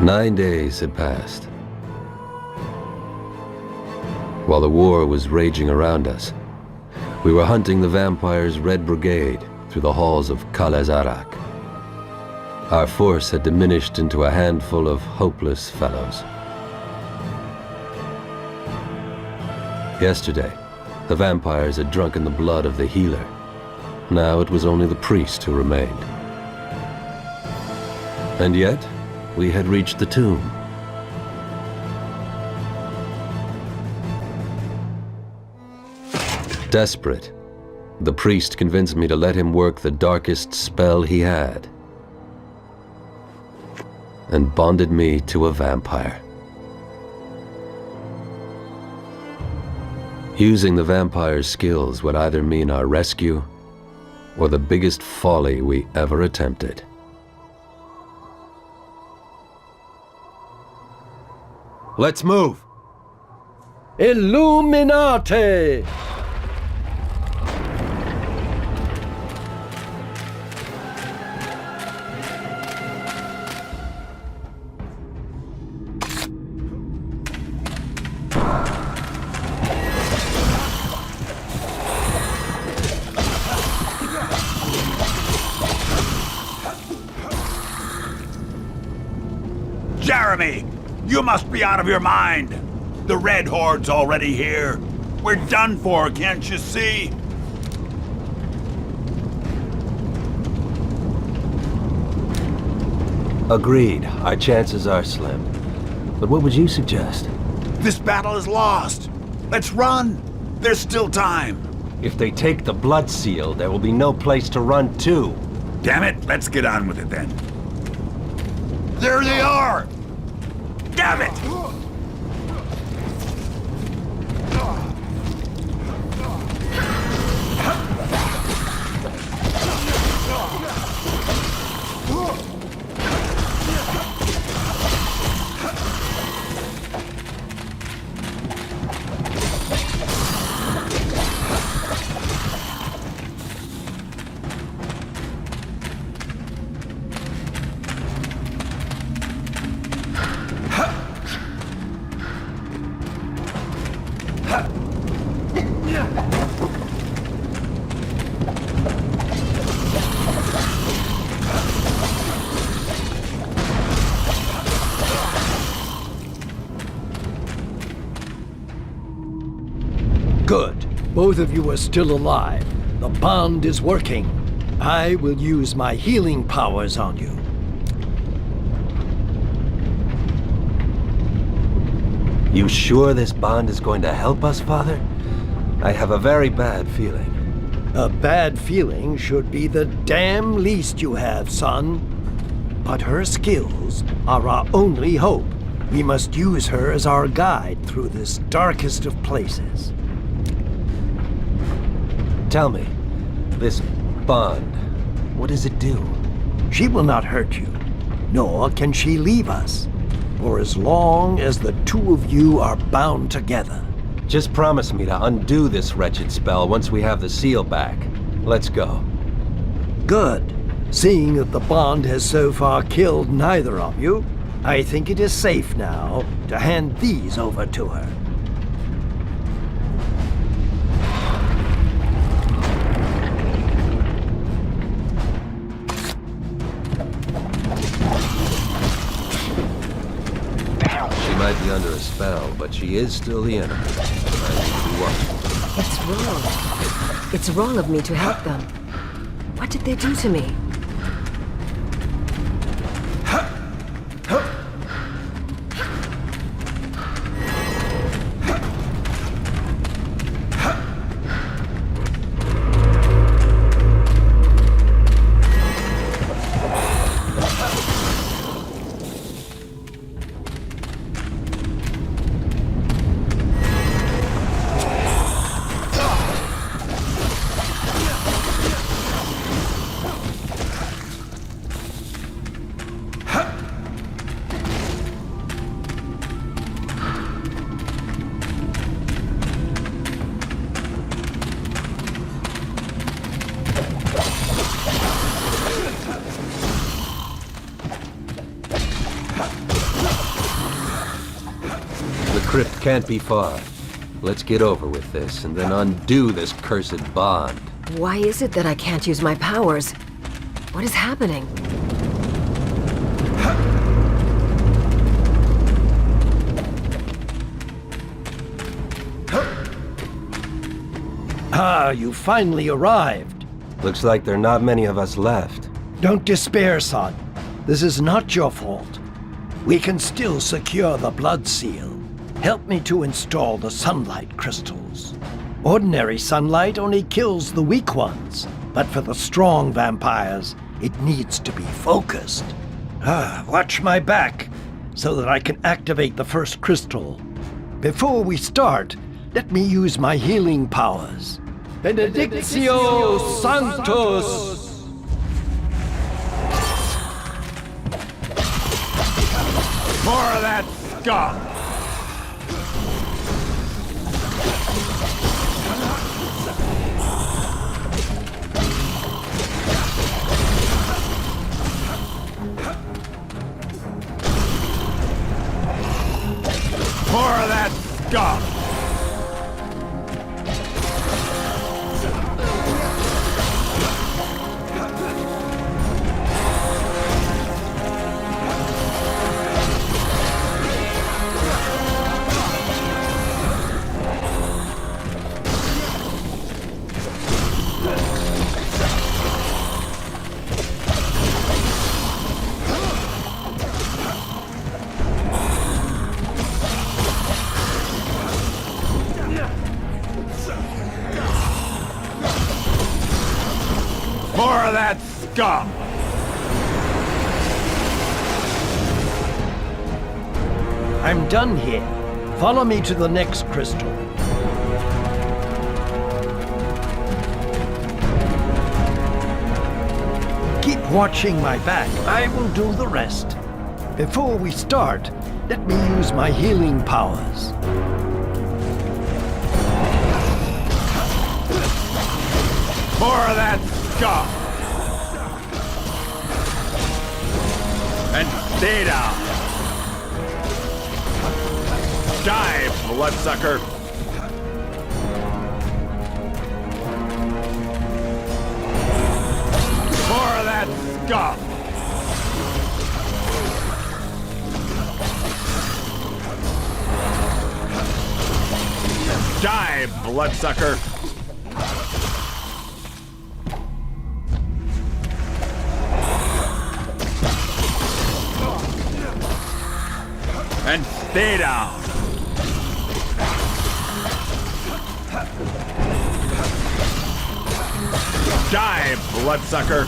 9 days had passed. While the war was raging around us, we were hunting the vampire's Red Brigade through the halls of Kalazarak. Our force had diminished into a handful of hopeless fellows. Yesterday, the vampires had drunken the blood of the healer. Now it was only the priest who remained. And yet, we had reached the tomb. Desperate, the priest convinced me to let him work the darkest spell he had, and bonded me to a vampire. Using the vampire's skills would either mean our rescue or the biggest folly we ever attempted. Let's move! Illuminati! Jeremy! You must be out of your mind! The Red Horde's already here. We're done for, can't you see? Agreed. Our chances are slim. But what would you suggest? This battle is lost. Let's run. There's still time. If they take the blood seal, there will be no place to run to. Damn it, let's get on with it then. There they are! Damn it! Good. Both of you are still alive. The bond is working. I will use my healing powers on you. You sure this bond is going to help us, Father? I have a very bad feeling. A bad feeling should be the damn least you have, son. But her skills are our only hope. We must use her as our guide through this darkest of places. Tell me, this bond, what does it do? She will not hurt you, nor can she leave us, for as long as the two of you are bound together. Just promise me to undo this wretched spell once we have the seal back. Let's go. Good. Seeing that the bond has so far killed neither of you, I think it is safe now to hand these over to her. She might be under a spell, but she is still the enemy. I need to be watchful. It's wrong. It's wrong of me to help them. What did they do to me? can't be far. Let's get over with this, and then undo this cursed bond. Why is it that I can't use my powers? What is happening? Ah, you finally arrived. Looks like there are not many of us left. Don't despair, son. This is not your fault. We can still secure the blood seal. Help me to install the sunlight crystals. Ordinary sunlight only kills the weak ones, but for the strong vampires, it needs to be focused. Watch my back, so that I can activate the first crystal. Before we start, let me use my healing powers. Benedictio Sanctus! More of that scum! More of that scum! More of that scum! I'm done here. Follow me to the next crystal. Keep watching my back. I will do the rest. Before we start, let me use my healing powers. More of that scum! And stay down! Die, bloodsucker! More of that scum! Die, bloodsucker! And stay down! Die, bloodsucker!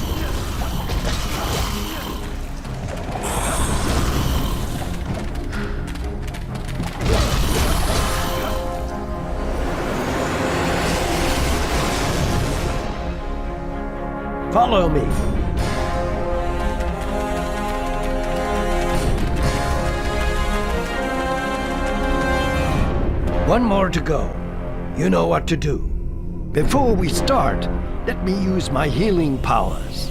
Follow me. One more to go. You know what to do. Before we start, let me use my healing powers.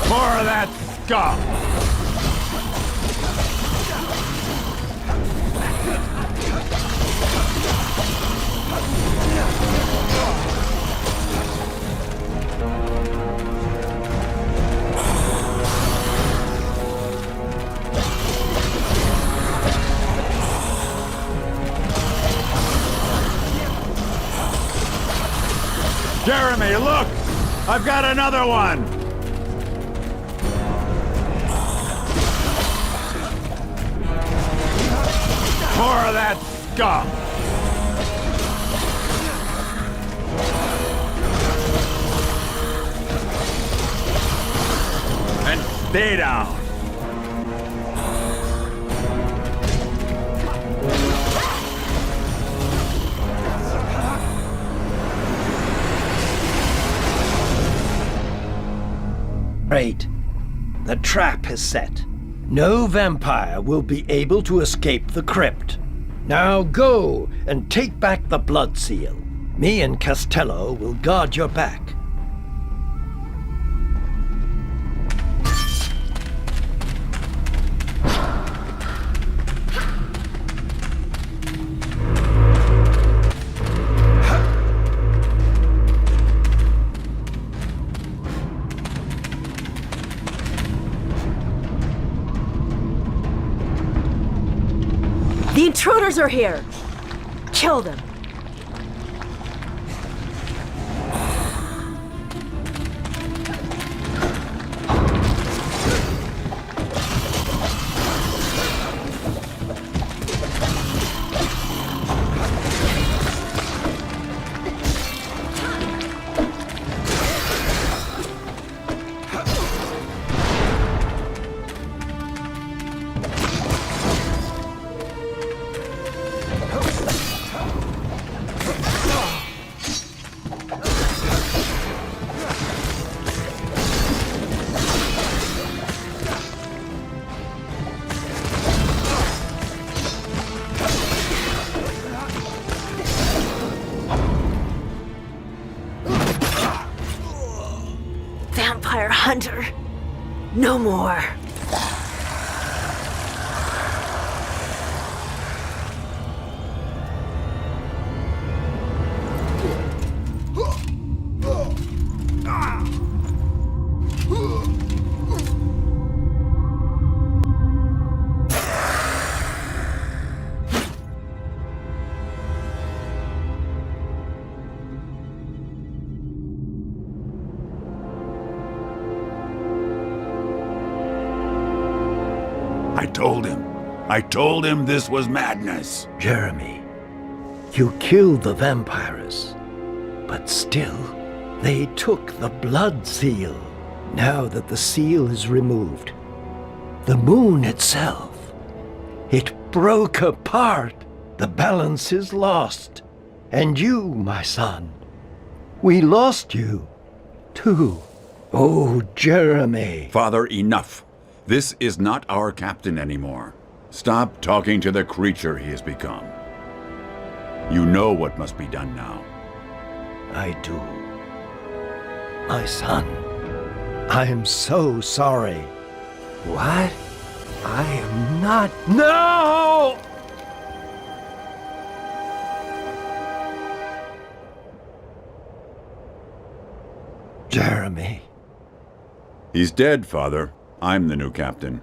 More of that scum! Jeremy, look! I've got another one! More of that scum! And stay down! Great. The trap is set. No vampire will be able to escape the crypt. Now go and take back the blood seal. Me and Castello will guard your back. The intruders are here! Kill them! Vampire hunter. No more. I told him this was madness. Jeremy, you killed the vampires, but still, they took the blood seal. Now that the seal is removed, the moon itself, it broke apart. The balance is lost. And you, my son, we lost you, too. Oh, Jeremy. Father, enough. This is not our captain anymore. Stop talking to the creature he has become. You know what must be done now. I do. My son, I am so sorry. What? I am not... No! Jeremy. He's dead, Father. I'm the new captain.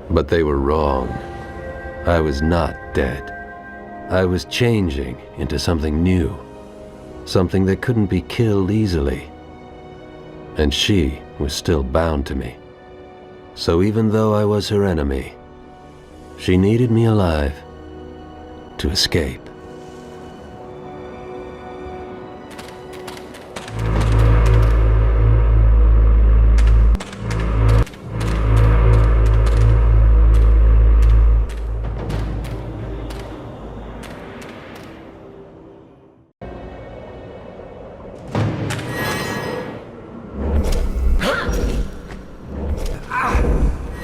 But they were wrong. I was not dead. I was changing into something new. Something that couldn't be killed easily. And she was still bound to me. So even though I was her enemy, she needed me alive to escape.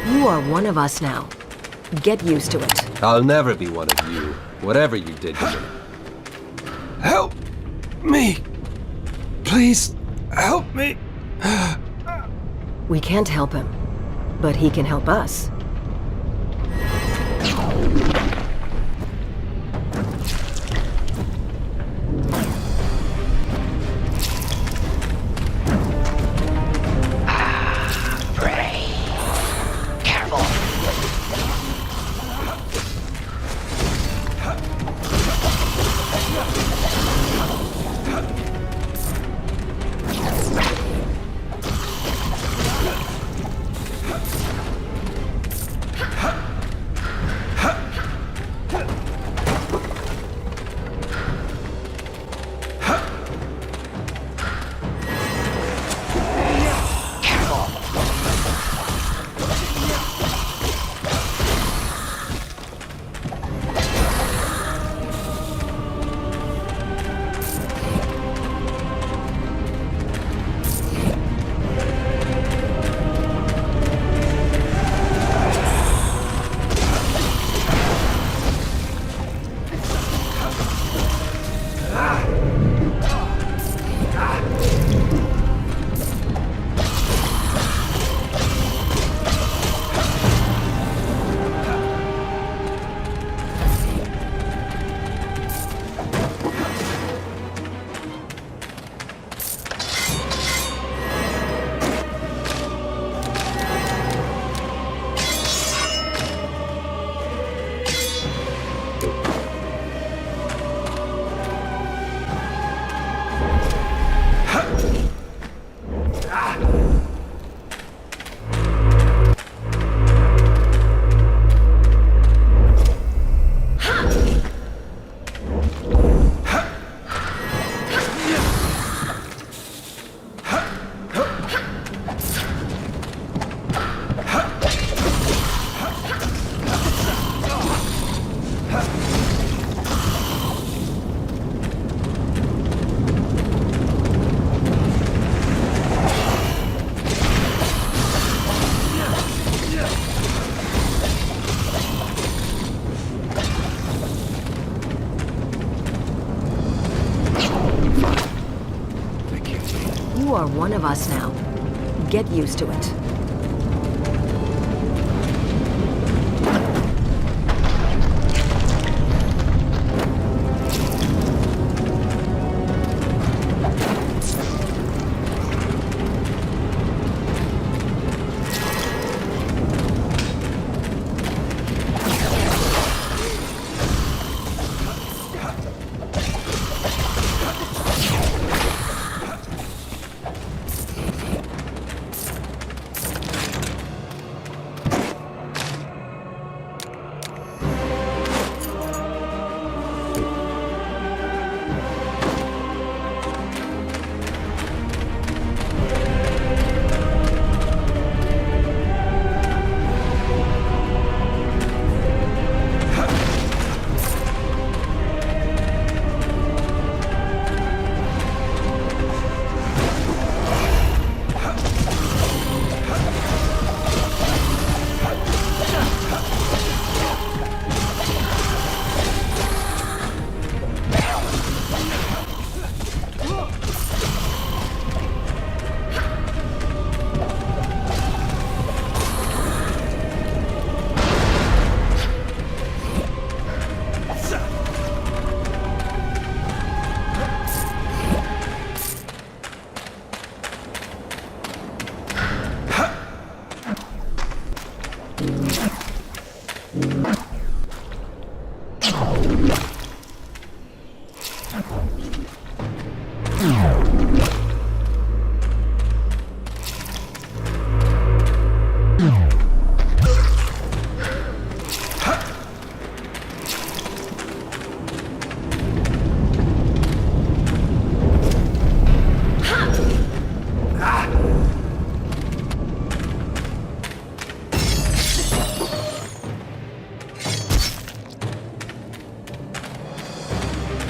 You are one of us now. Get used to it. I'll never be one of you, whatever you did to me. Help me. Please, help me. We can't help him, but he can help us. You are one of us now. Get used to it.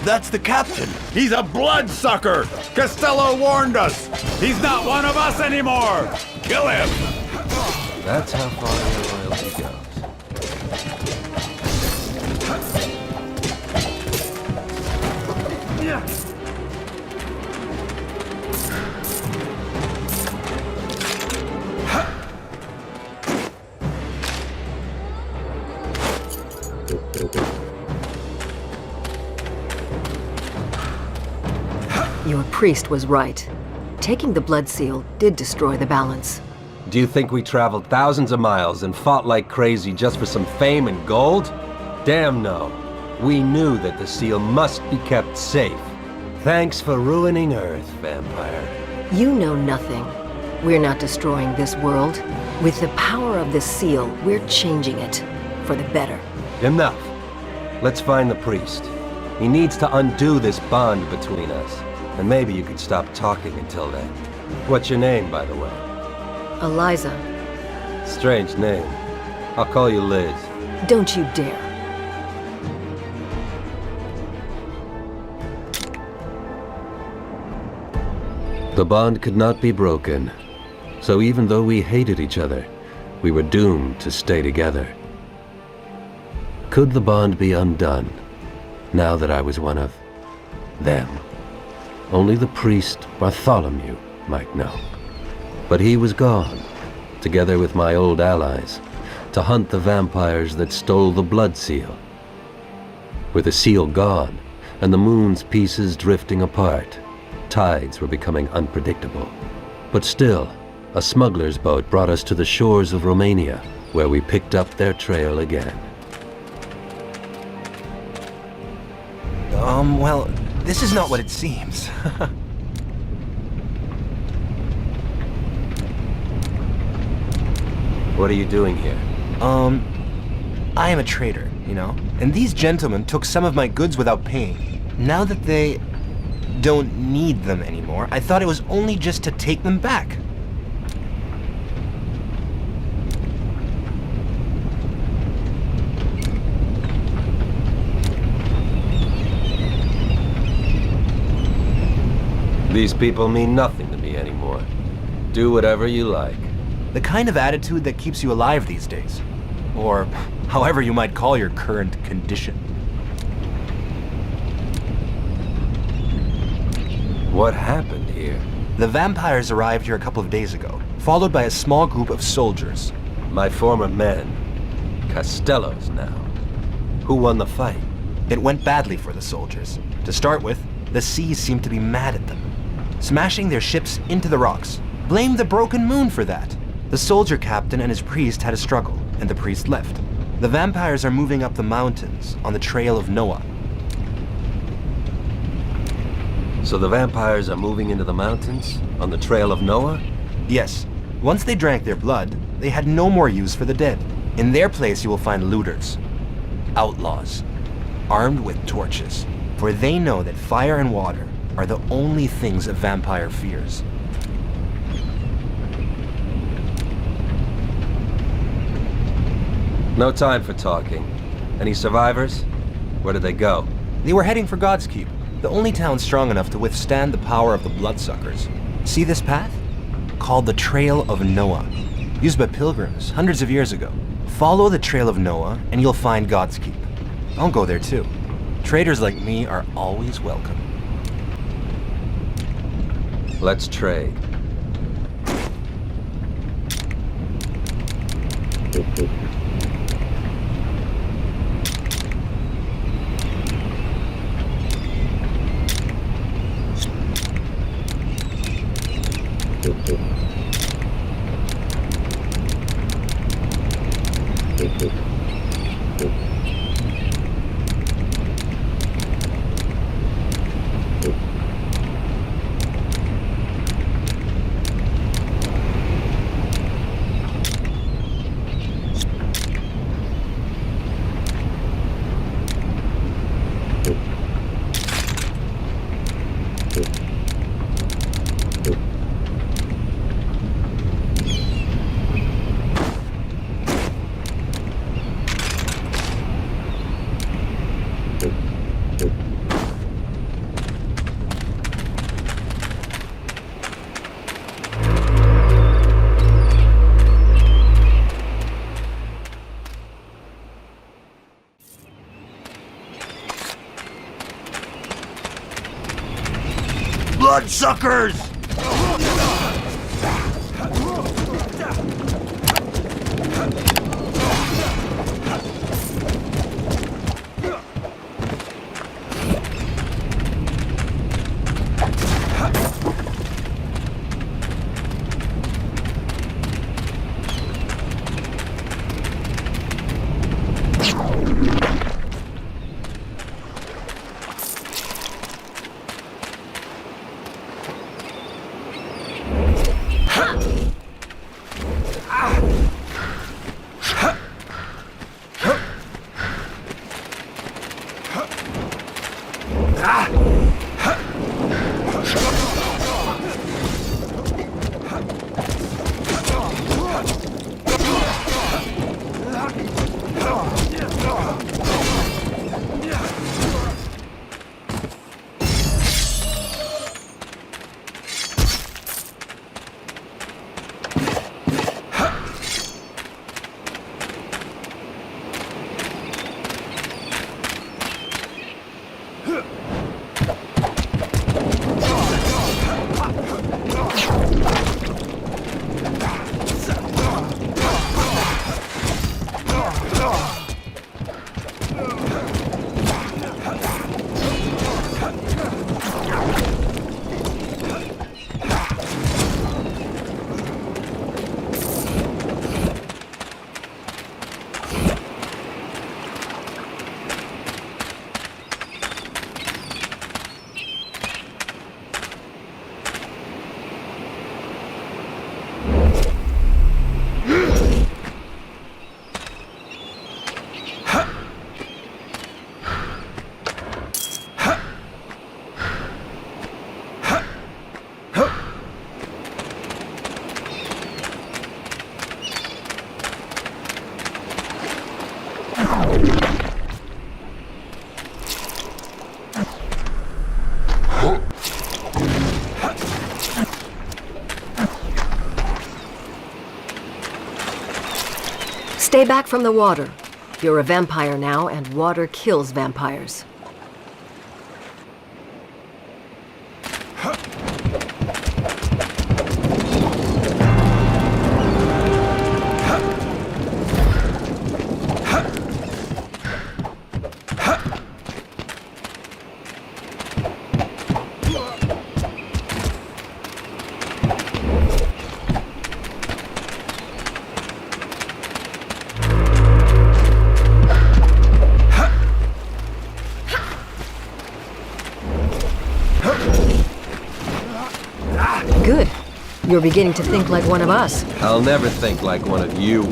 That's the captain. He's a bloodsucker! Costello warned us! He's not one of us anymore! Kill him! That's how far your loyalty goes. Your priest was right. Taking the blood seal did destroy the balance. Do you think we traveled thousands of miles and fought like crazy just for some fame and gold? Damn no. We knew that the seal must be kept safe. Thanks for ruining Earth, vampire. You know nothing. We're not destroying this world. With the power of the seal, we're changing it. For the better. Enough. Let's find the priest. He needs to undo this bond between us. And maybe you could stop talking until then. What's your name, by the way? Alysa, Strange name. I'll call you Liz. don't you dare. The bond could not be broken. So even though we hated each other, we were doomed to stay together. Could the bond be undone, now that I was one of them? Only the priest Bartholomew might know. But he was gone, together with my old allies, to hunt the vampires that stole the blood seal. With the seal gone, and the moon's pieces drifting apart, tides were becoming unpredictable. But still, a smuggler's boat brought us to the shores of Romania, where we picked up their trail again. Well, this is not what it seems. What are you doing here? I am a trader, you know? And these gentlemen took some of my goods without paying. Now that they don't need them anymore, I thought it was only just to take them back. These people mean nothing to me anymore. Do whatever you like. The kind of attitude that keeps you alive these days. Or however you might call your current condition. What happened here? The vampires arrived here a couple of days ago, followed by a small group of soldiers. My former men. Costello's now. Who won the fight? It went badly for the soldiers. To start with, the seas seemed to be mad at them, smashing their ships into the rocks. Blame the broken moon for that. The soldier captain and his priest had a struggle, and the priest left. The vampires are moving up the mountains on the trail of Noah. So the vampires are moving into the mountains? On the trail of Noah? Yes, once they drank their blood, they had no more use for the dead. In their place you will find looters, outlaws, armed with torches, for they know that fire and water are the only things a vampire fears. No time for talking. Any survivors? Where did they go? They were heading for God's Keep, the only town strong enough to withstand the power of the bloodsuckers. See this path? Called the Trail of Noah, used by pilgrims hundreds of years ago. Follow the Trail of Noah and you'll find God's Keep. I'll go there too. Traders like me are always welcome. Let's trade. Bloodsuckers! Stay back from the water. You're a vampire now, and water kills vampires. Good. You're beginning to think like one of us. I'll never think like one of you.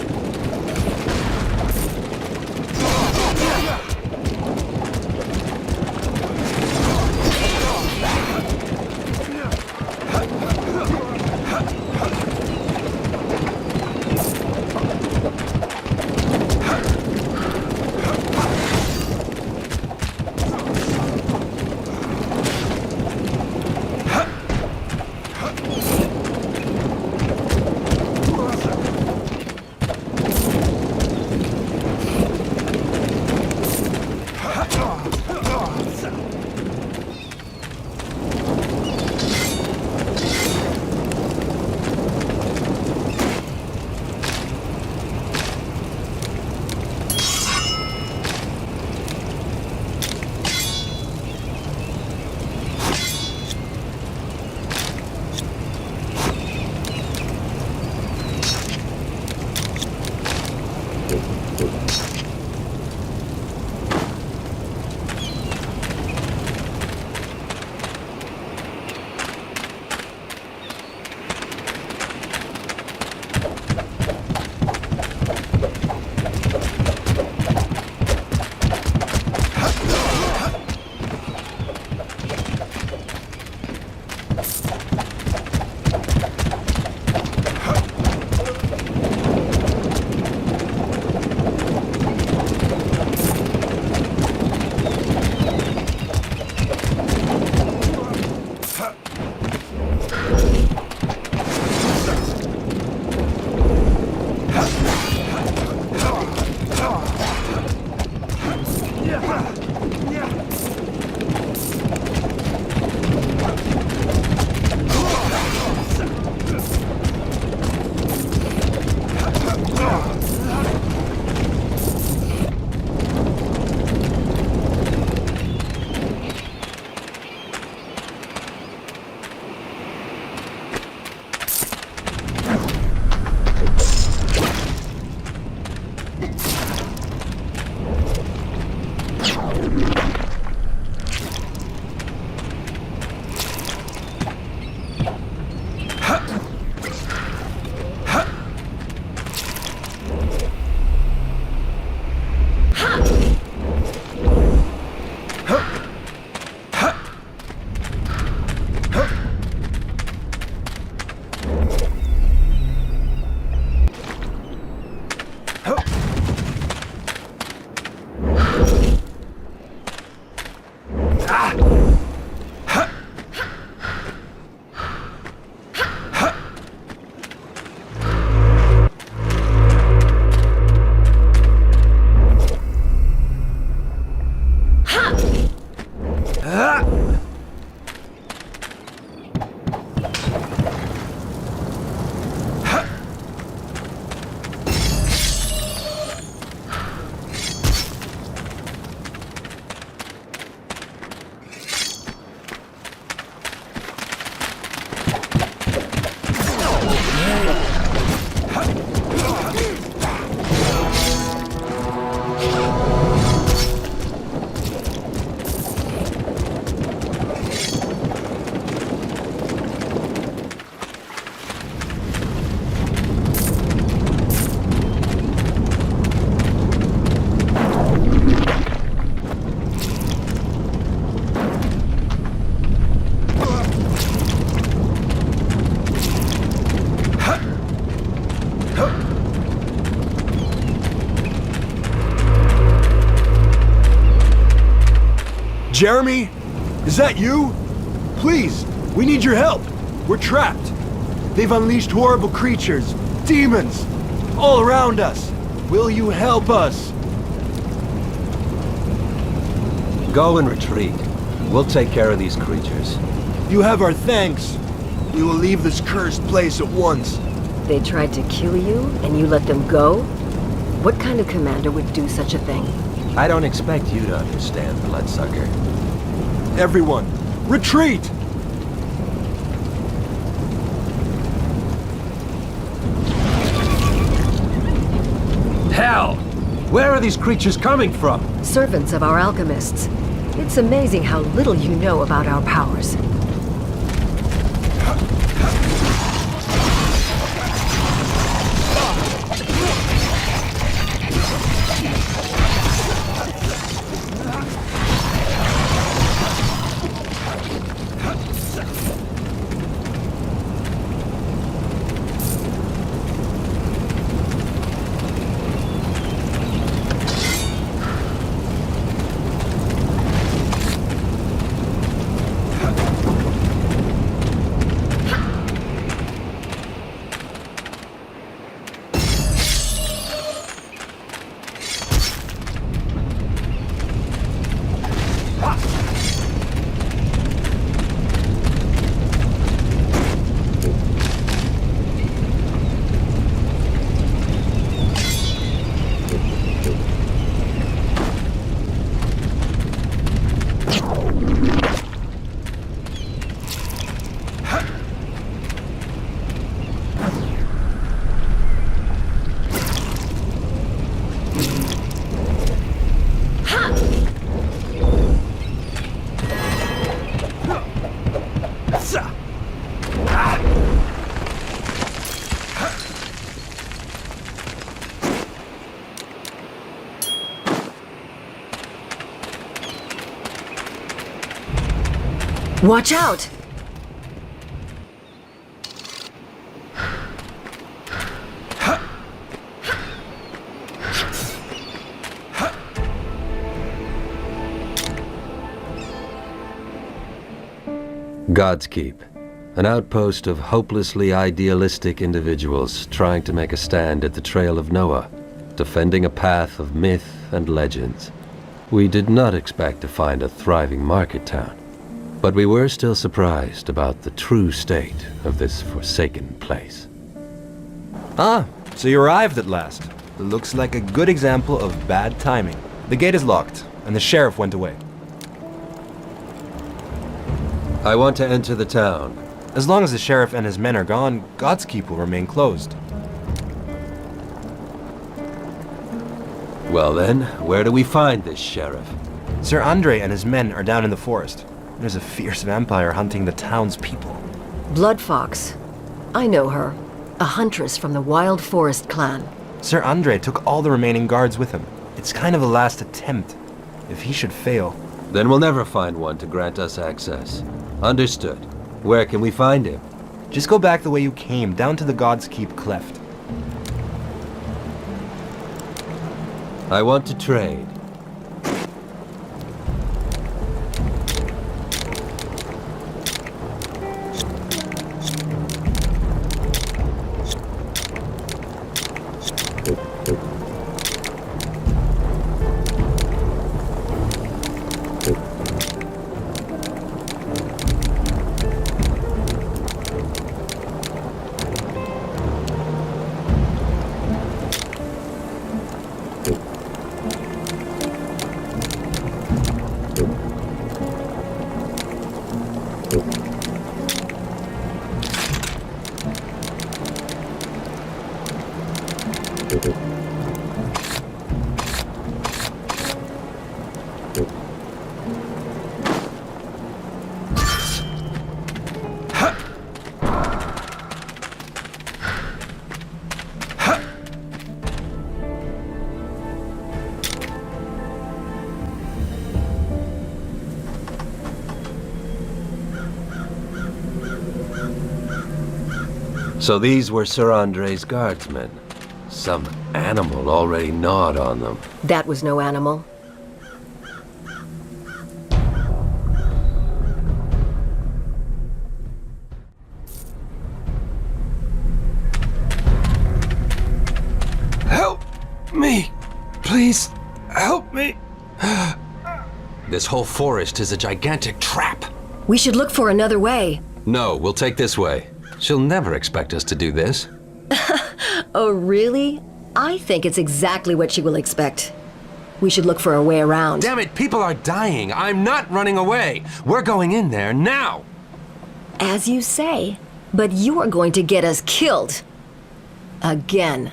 Jeremy? Is that you? Please, we need your help. We're trapped. They've unleashed horrible creatures, demons, all around us. Will you help us? Go and retreat. We'll take care of these creatures. You have our thanks. We will leave this cursed place at once. They tried to kill you, and you let them go? What kind of commander would do such a thing? I don't expect you to understand, Bloodsucker. Everyone, retreat! Hell! Where are these creatures coming from? Servants of our alchemists. It's amazing how little you know about our powers. Watch out! God's Keep, an outpost of hopelessly idealistic individuals trying to make a stand at the Trail of Noah, defending a path of myth and legends. We did not expect to find a thriving market town, but we were still surprised about the true state of this forsaken place. Ah, so you arrived at last. It looks like a good example of bad timing. The gate is locked, and the sheriff went away. I want to enter the town. As long as the sheriff and his men are gone, God's Keep will remain closed. Well then, where do we find this sheriff? Sir Andre and his men are down in the forest. There's a fierce vampire hunting the town's people. Blood Fox. I know her. A huntress from the Wild Forest clan. Sir Andre took all the remaining guards with him. It's kind of a last attempt. If he should fail... Then we'll never find one to grant us access. Understood. Where can we find him? Just go back the way you came, down to the God's Keep cleft. I want to trade. So these were Sir Andre's guardsmen. Some animal already gnawed on them. That was no animal. Help me! Please, help me! This whole forest is a gigantic trap. We should look for another way. No, we'll take this way. She'll never expect us to do this. Oh, really? I think it's exactly what she will expect. We should look for a way around. Damn it, people are dying. I'm not running away. We're going in there now. As you say, but you are going to get us killed. Again.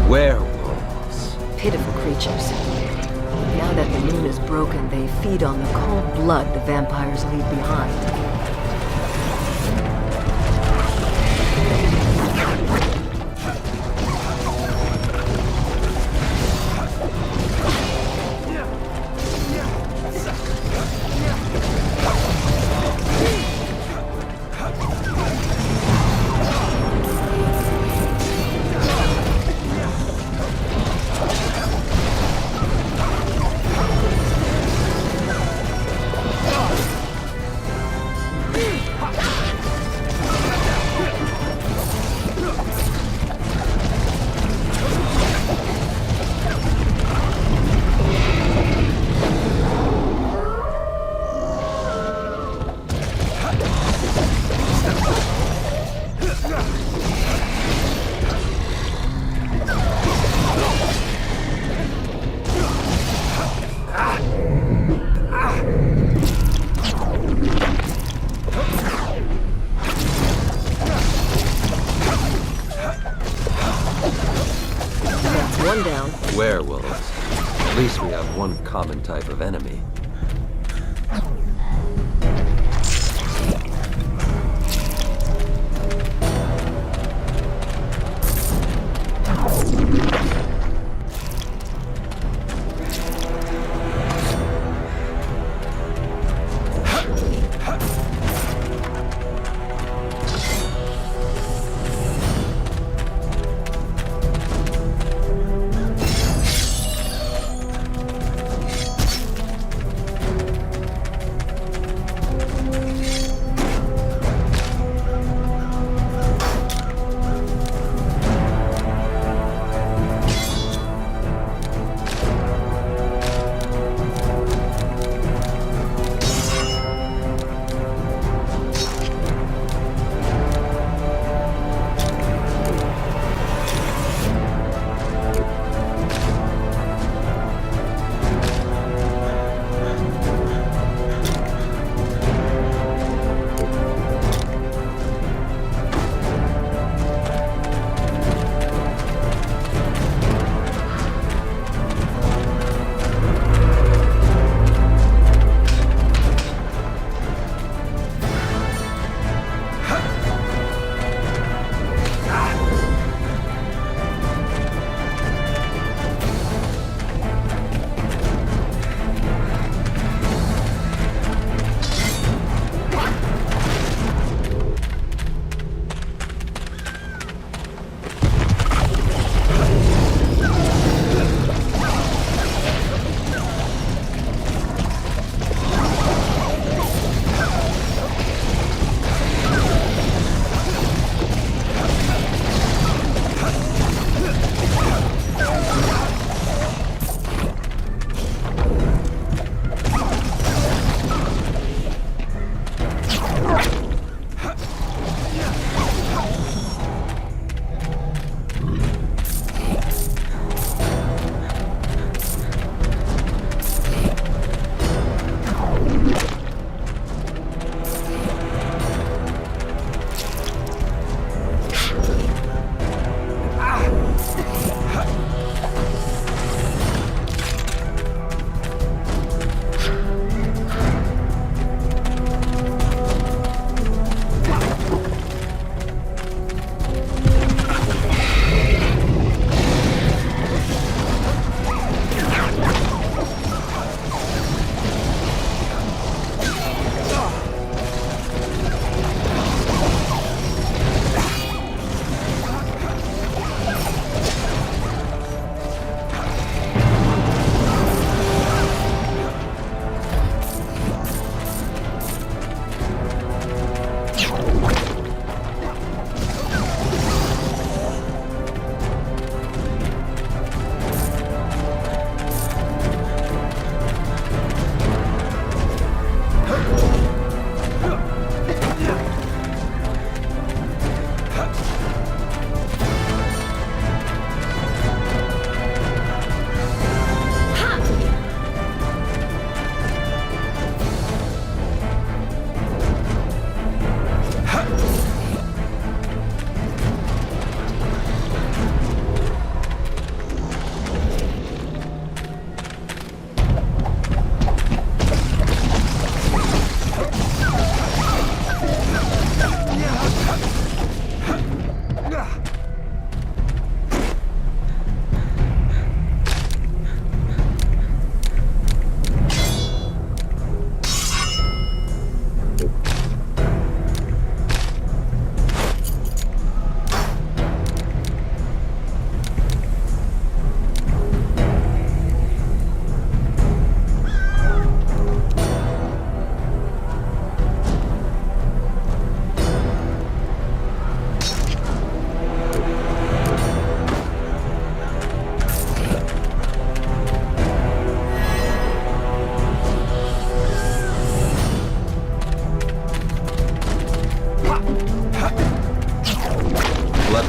Werewolves. Pitiful creatures. Now that the moon is broken, they feed on the cold blood the vampires leave behind. Werewolves. At least we have one common type of enemy.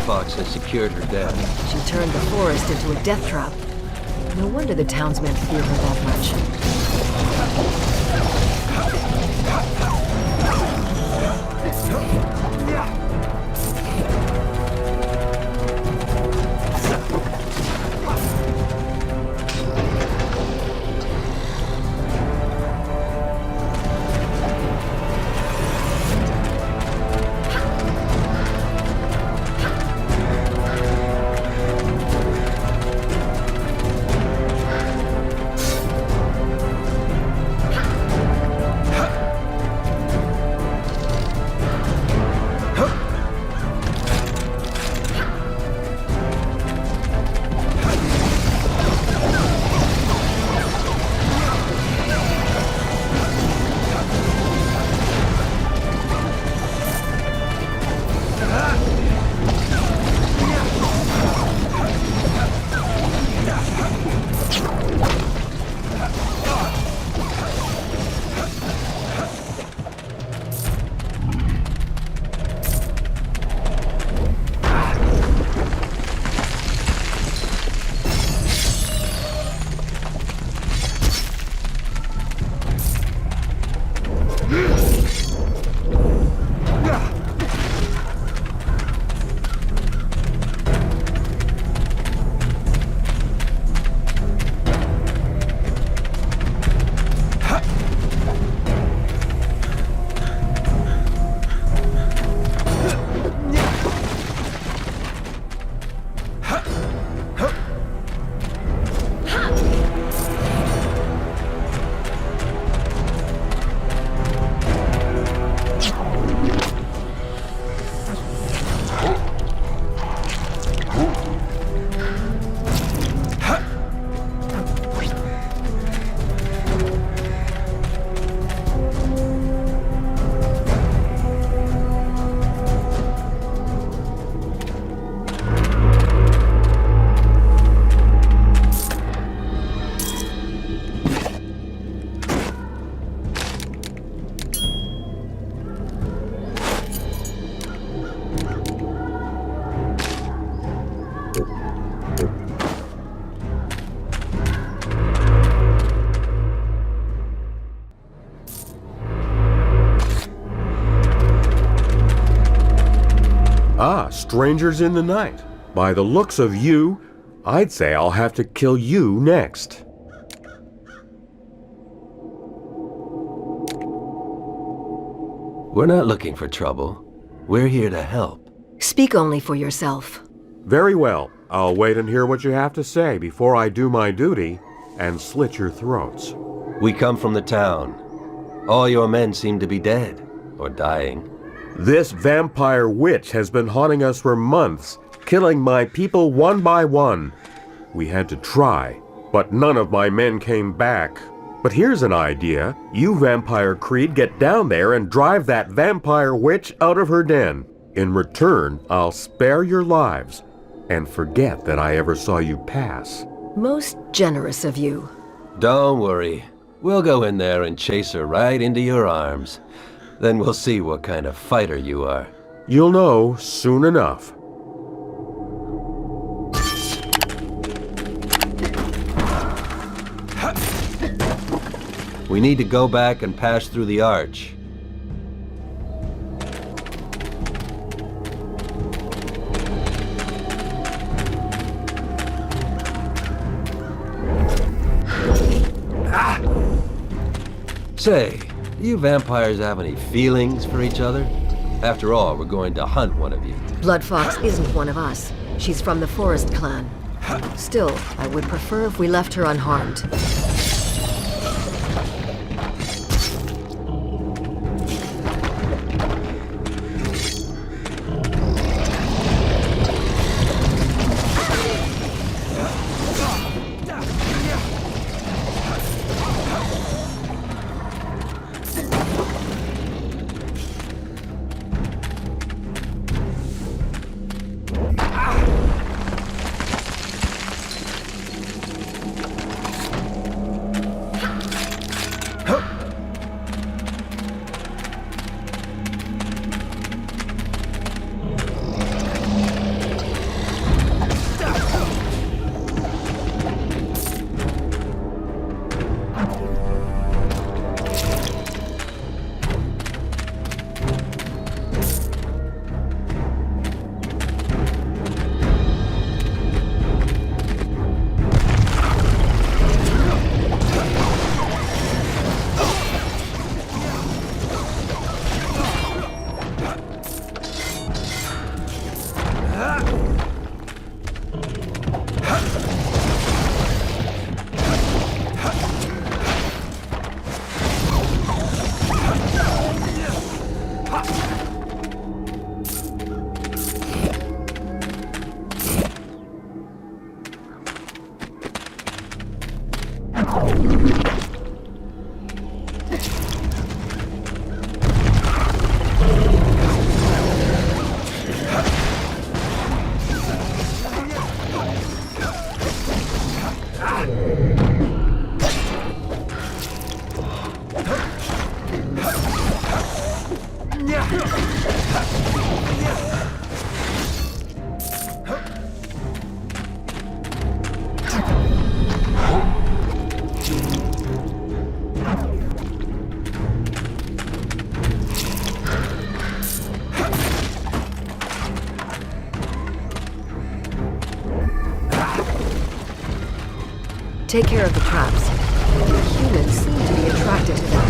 Fox has secured her death. She turned the forest into a death trap. No wonder the townsmen fear her that much. Ah, strangers in the night. By the looks of you, I'd say I'll have to kill you next. We're not looking for trouble. We're here to help. Speak only for yourself. Very well. I'll wait and hear what you have to say before I do my duty and slit your throats. We come from the town. All your men seem to be dead, or dying. This vampire witch has been haunting us for months, killing my people one by one. We had to try, but none of my men came back. But here's an idea. You, Vampire Creed, get down there and drive that vampire witch out of her den. In return, I'll spare your lives and forget that I ever saw you pass. Most generous of you. Don't worry. We'll go in there and chase her right into your arms. Then we'll see what kind of fighter you are. You'll know soon enough. We need to go back and pass through the arch. Say, do you vampires have any feelings for each other? After all, we're going to hunt one of you. Blood Fox isn't one of us. She's from the Forest Clan. Still, I would prefer if we left her unharmed. Take care of the traps. The humans seem to be attracted to them.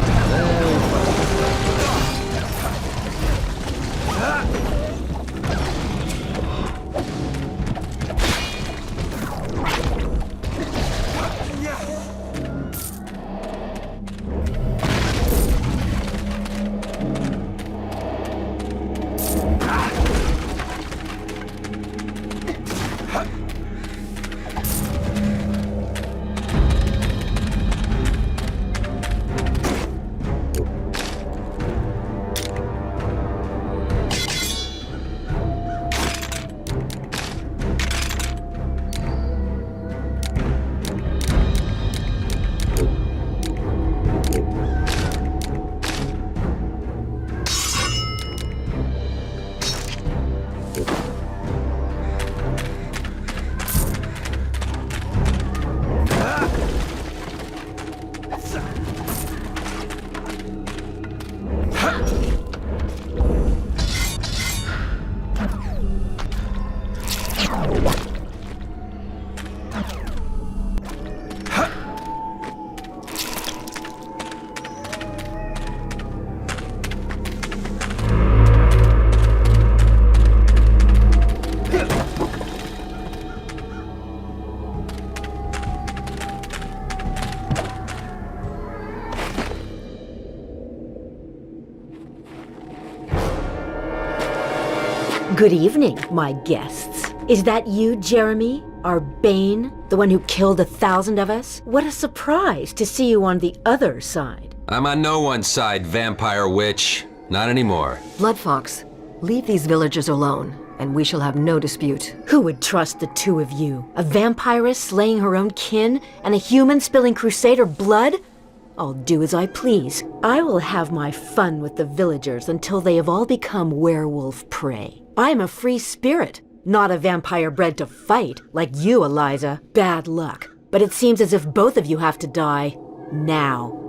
Good evening, my guests. Is that you, Jeremy? Our Bane? The one who killed 1,000 of us? What a surprise to see you on the other side. I'm on no one's side, vampire witch. Not anymore. Bloodfox, leave these villagers alone, and we shall have no dispute. Who would trust the two of you? A vampiress slaying her own kin, and a human spilling Crusader blood? I'll do as I please. I will have my fun with the villagers until they have all become werewolf prey. I am a free spirit, not a vampire bred to fight, like you, Alysa. Bad luck. But it seems as if both of you have to die. Now.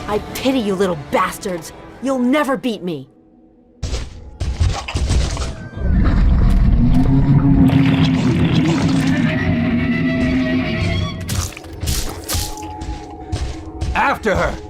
I pity you little bastards. You'll never beat me. After her!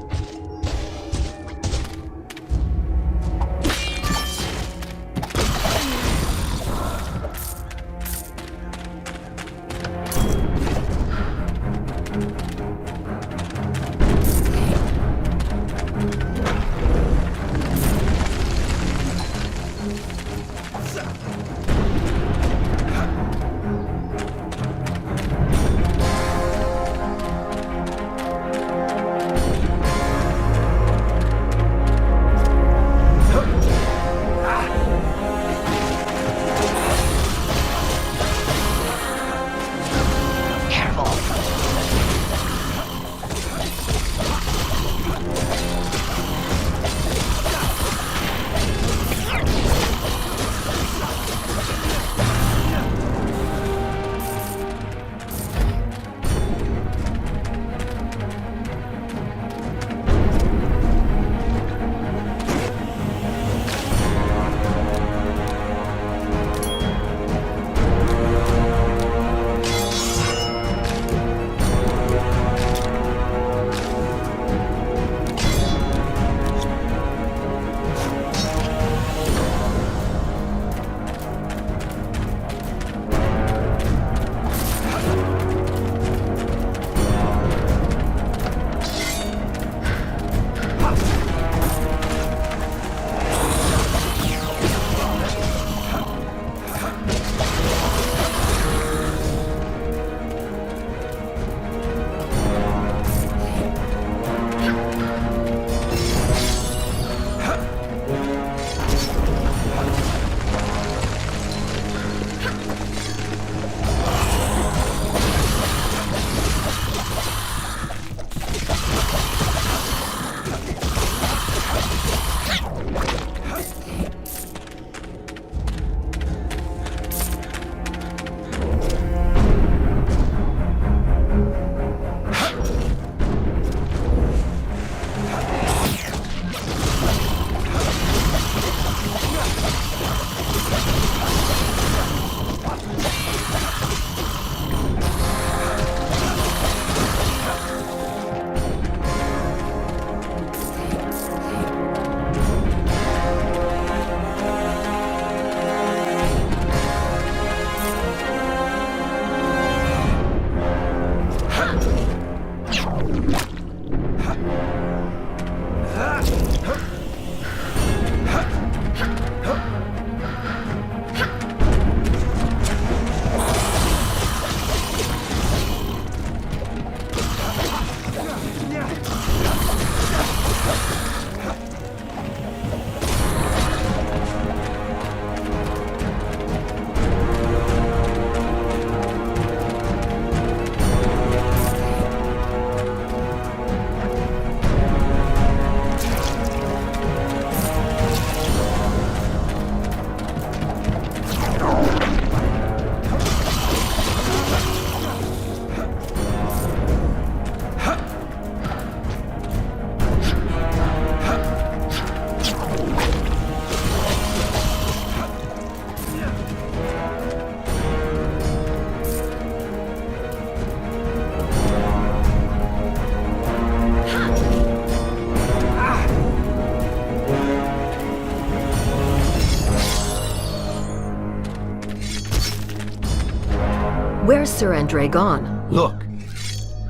Sir Andre gone? Look,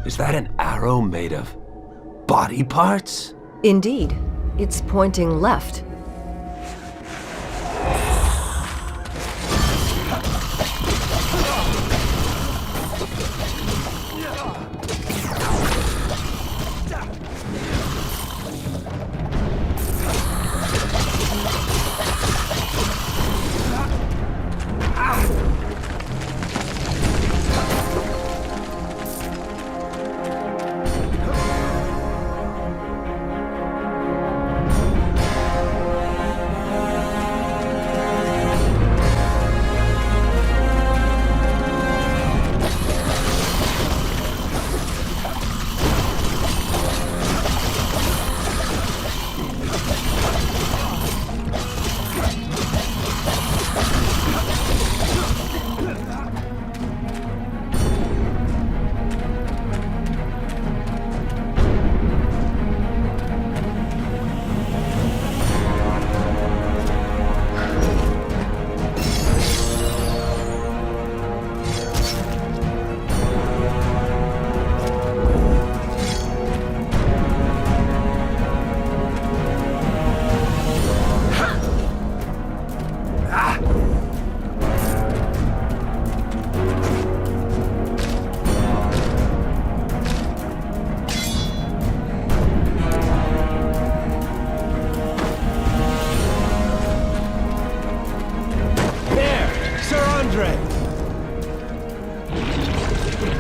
is that an arrow made of body parts? Indeed. It's pointing left.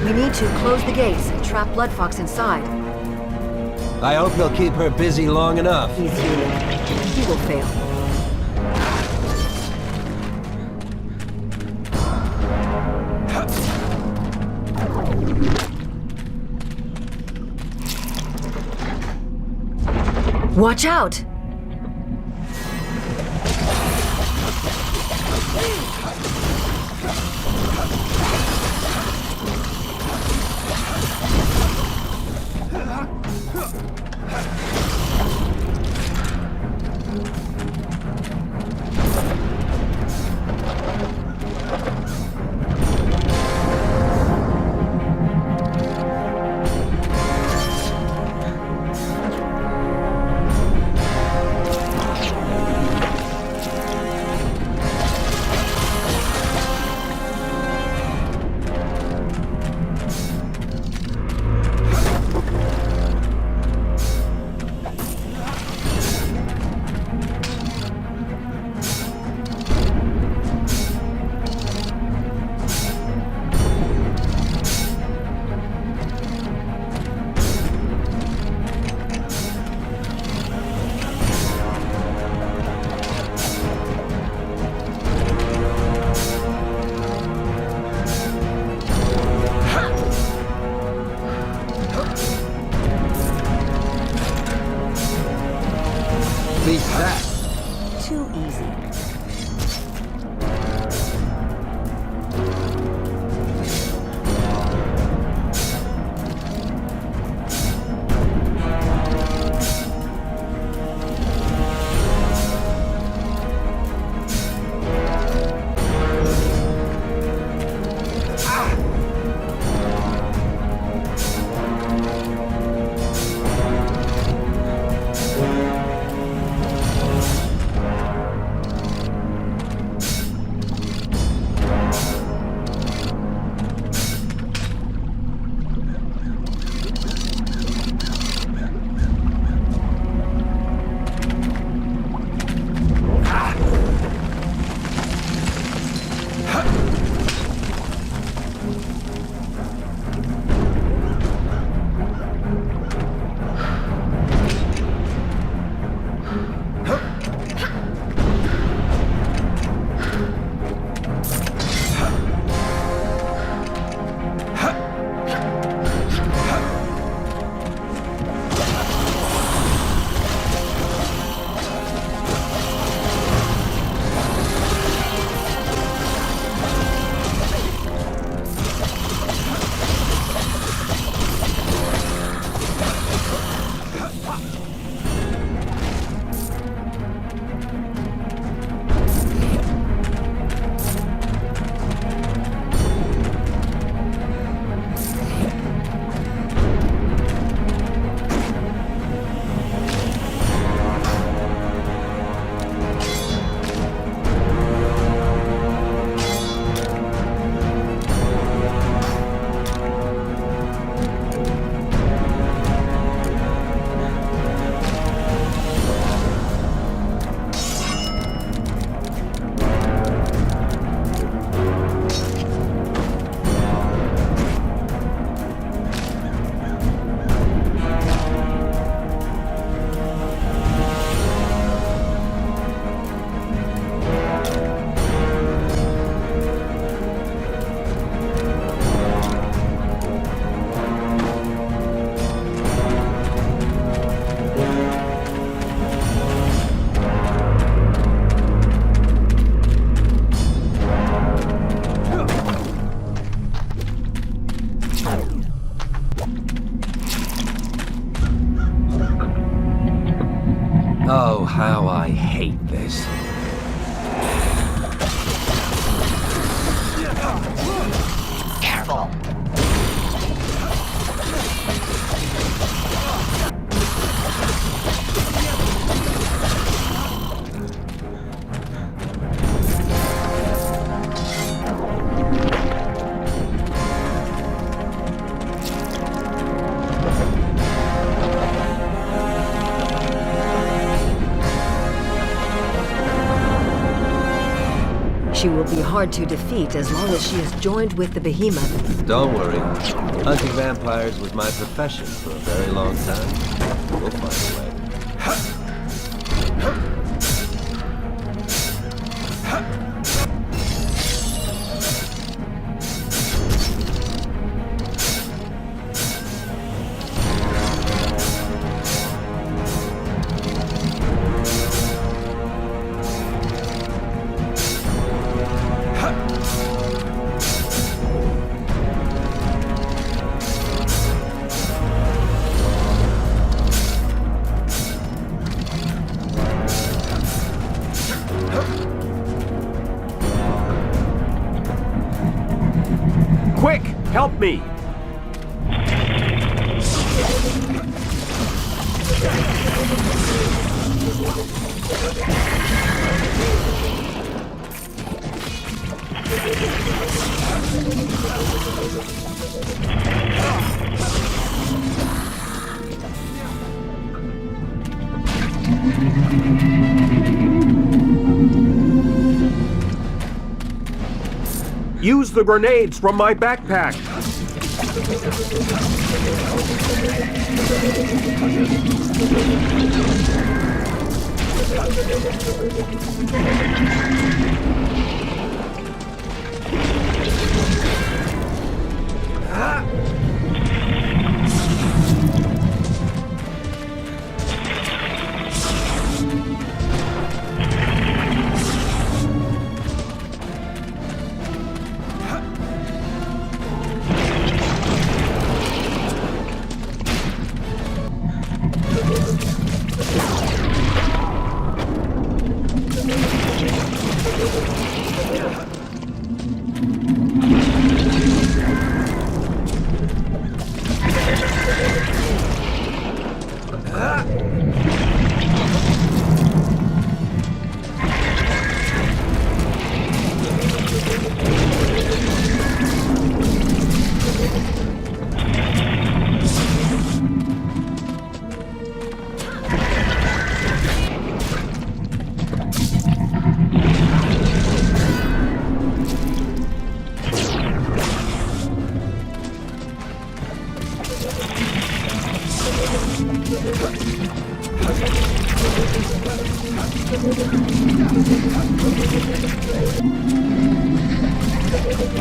We need to close the gates and trap Bloodfox inside. I hope he'll keep her busy long enough. He's human. He will fail. Watch out! Oh, how I hate this. Careful. She will be hard to defeat as long as she is joined with the behemoth. Don't worry. Hunting vampires was my profession for a very long time. We'll find a way. Quick! Help me! Use the grenades from my backpack!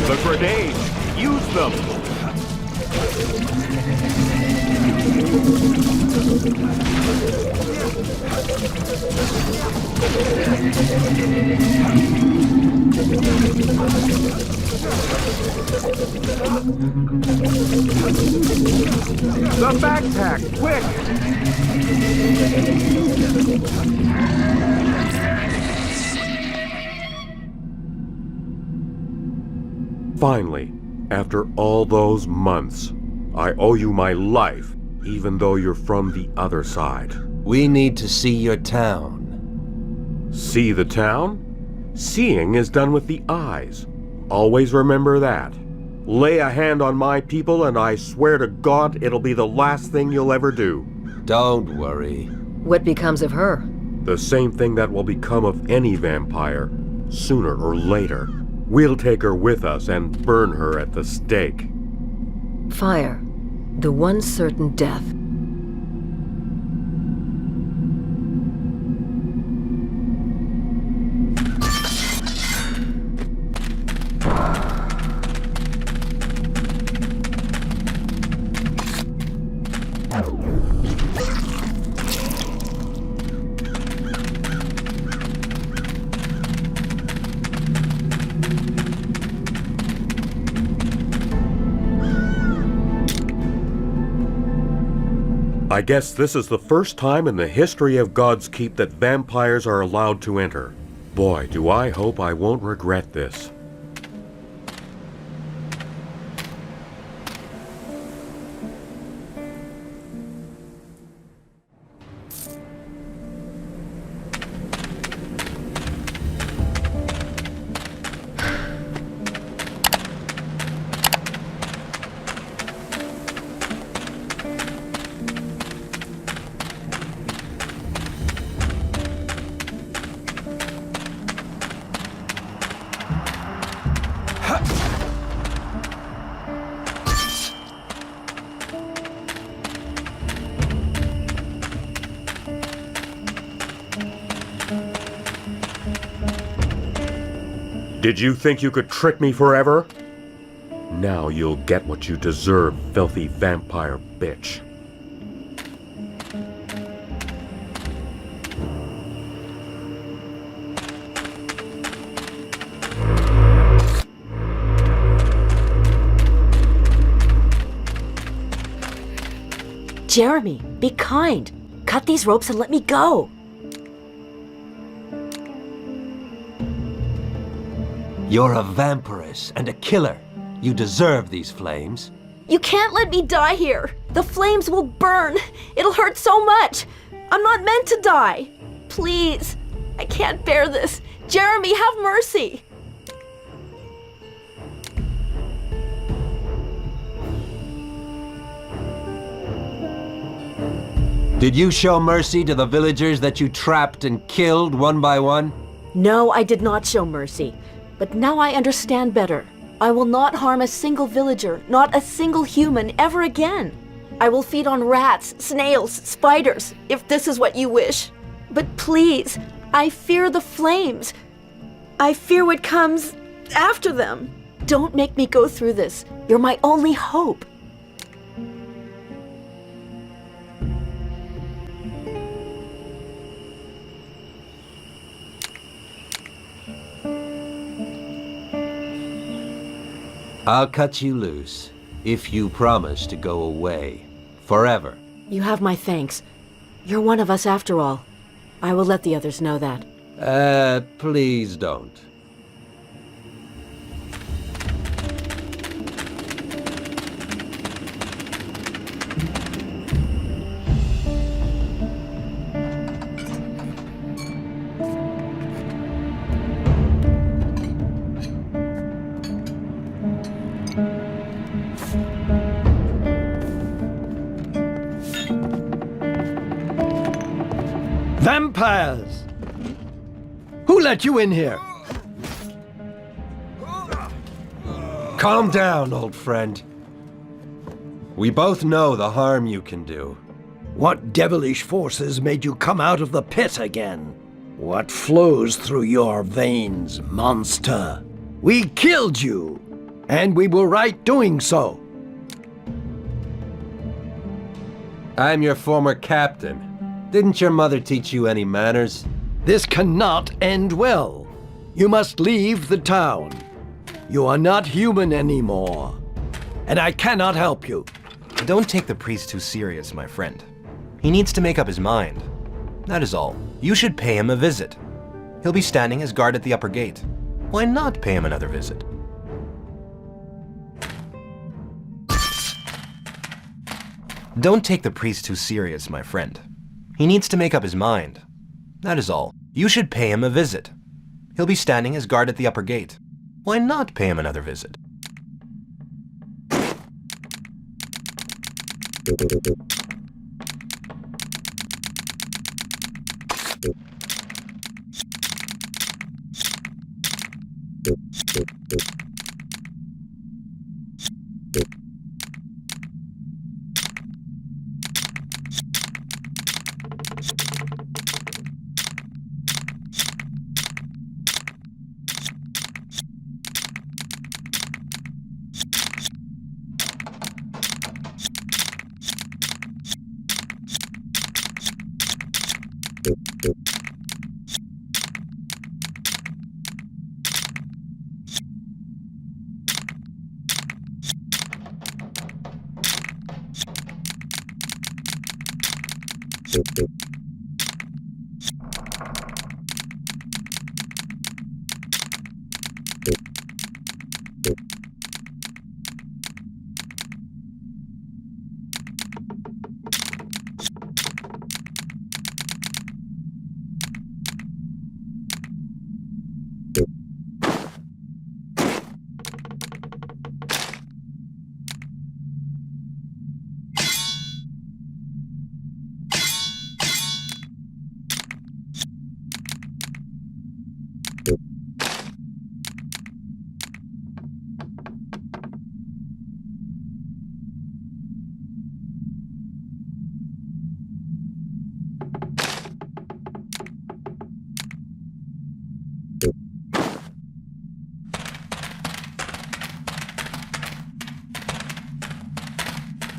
The grenades! Use them! The backpack! Quick! Finally, after all those months, I owe you my life, even though you're from the other side. We need to see your town. See the town? Seeing is done with the eyes. Always remember that. Lay a hand on my people and I swear to God it'll be the last thing you'll ever do. Don't worry. What becomes of her? The same thing that will become of any vampire, sooner or later. We'll take her with us and burn her at the stake. Fire. The one certain death. I guess this is the first time in the history of God's Keep that vampires are allowed to enter. Boy, do I hope I won't regret this. Did you think you could trick me forever? Now you'll get what you deserve, filthy vampire bitch. Jeremy, be kind. Cut these ropes and let me go. You're a vampiress and a killer. You deserve these flames. You can't let me die here. The flames will burn. It'll hurt so much. I'm not meant to die. Please. I can't bear this. Jeremy, have mercy. Did you show mercy to the villagers that you trapped and killed one by one? No, I did not show mercy. But now I understand better. I will not harm a single villager, not a single human, ever again. I will feed on rats, snails, spiders, if this is what you wish. But please, I fear the flames. I fear what comes after them. Don't make me go through this. You're my only hope. I'll cut you loose if you promise to go away. Forever. You have my thanks. You're one of us after all. I will let the others know that. Please don't. Vampires! Who let you in here? Calm down, old friend. We both know the harm you can do. What devilish forces made you come out of the pit again? What flows through your veins, monster? We killed you, and we were right doing so. I'm your former captain. Didn't your mother teach you any manners? This cannot end well. You must leave the town. You are not human anymore, and I cannot help you. Don't take the priest too serious, my friend. He needs to make up his mind. That is all. You should pay him a visit. He'll be standing as guard at the upper gate. Why not pay him another visit? Don't take the priest too serious, my friend. He needs to make up his mind. That is all. You should pay him a visit. He'll be standing as guard at the upper gate. Why not pay him another visit?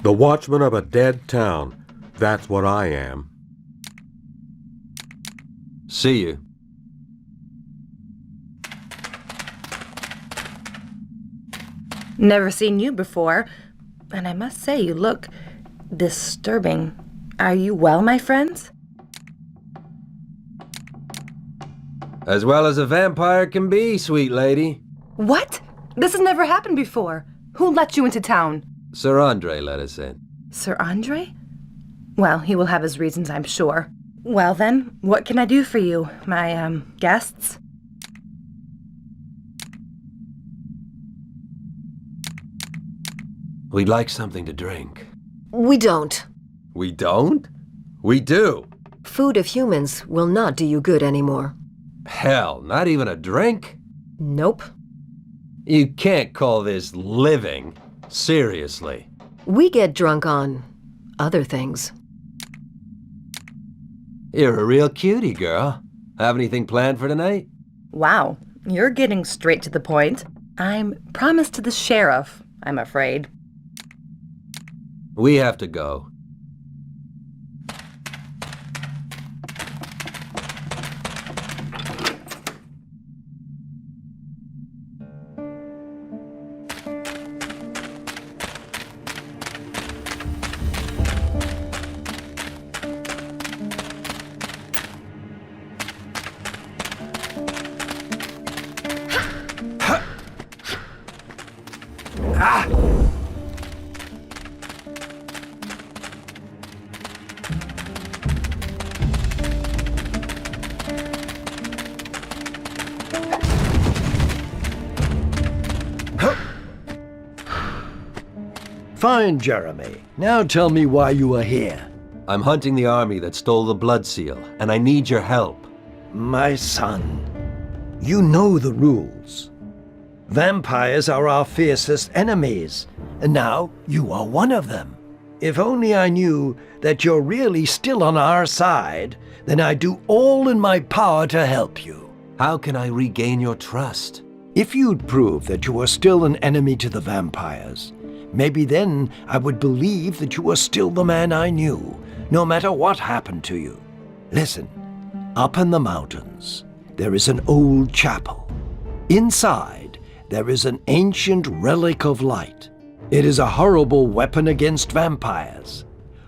The watchman of a dead town. That's what I am. See you. Never seen you before, and I must say you look disturbing. Are you well, my friends? As well as a vampire can be, sweet lady. What? This has never happened before. Who let you into town? Sir Andre let us in. Sir Andre? Well, he will have his reasons, I'm sure. Well then, what can I do for you, my, guests? We'd like something to drink. We don't. We don't? We do. Food of humans will not do you good anymore. Hell, not even a drink? Nope. You can't call this living. Seriously. We get drunk on other things. You're a real cutie, girl. Have anything planned for tonight? Wow, you're getting straight to the point. I'm promised to the sheriff, I'm afraid. We have to go. Fine, Jeremy. Now tell me why you are here. I'm hunting the army that stole the blood seal, and I need your help. My son, you know the rules. Vampires are our fiercest enemies, and now you are one of them. If only I knew that you're really still on our side, then I'd do all in my power to help you. How can I regain your trust? If you'd prove that you are still an enemy to the vampires, maybe then I would believe that you are still the man I knew, no matter what happened to you. Listen, up in the mountains, there is an old chapel. Inside, there is an ancient relic of light. It is a horrible weapon against vampires.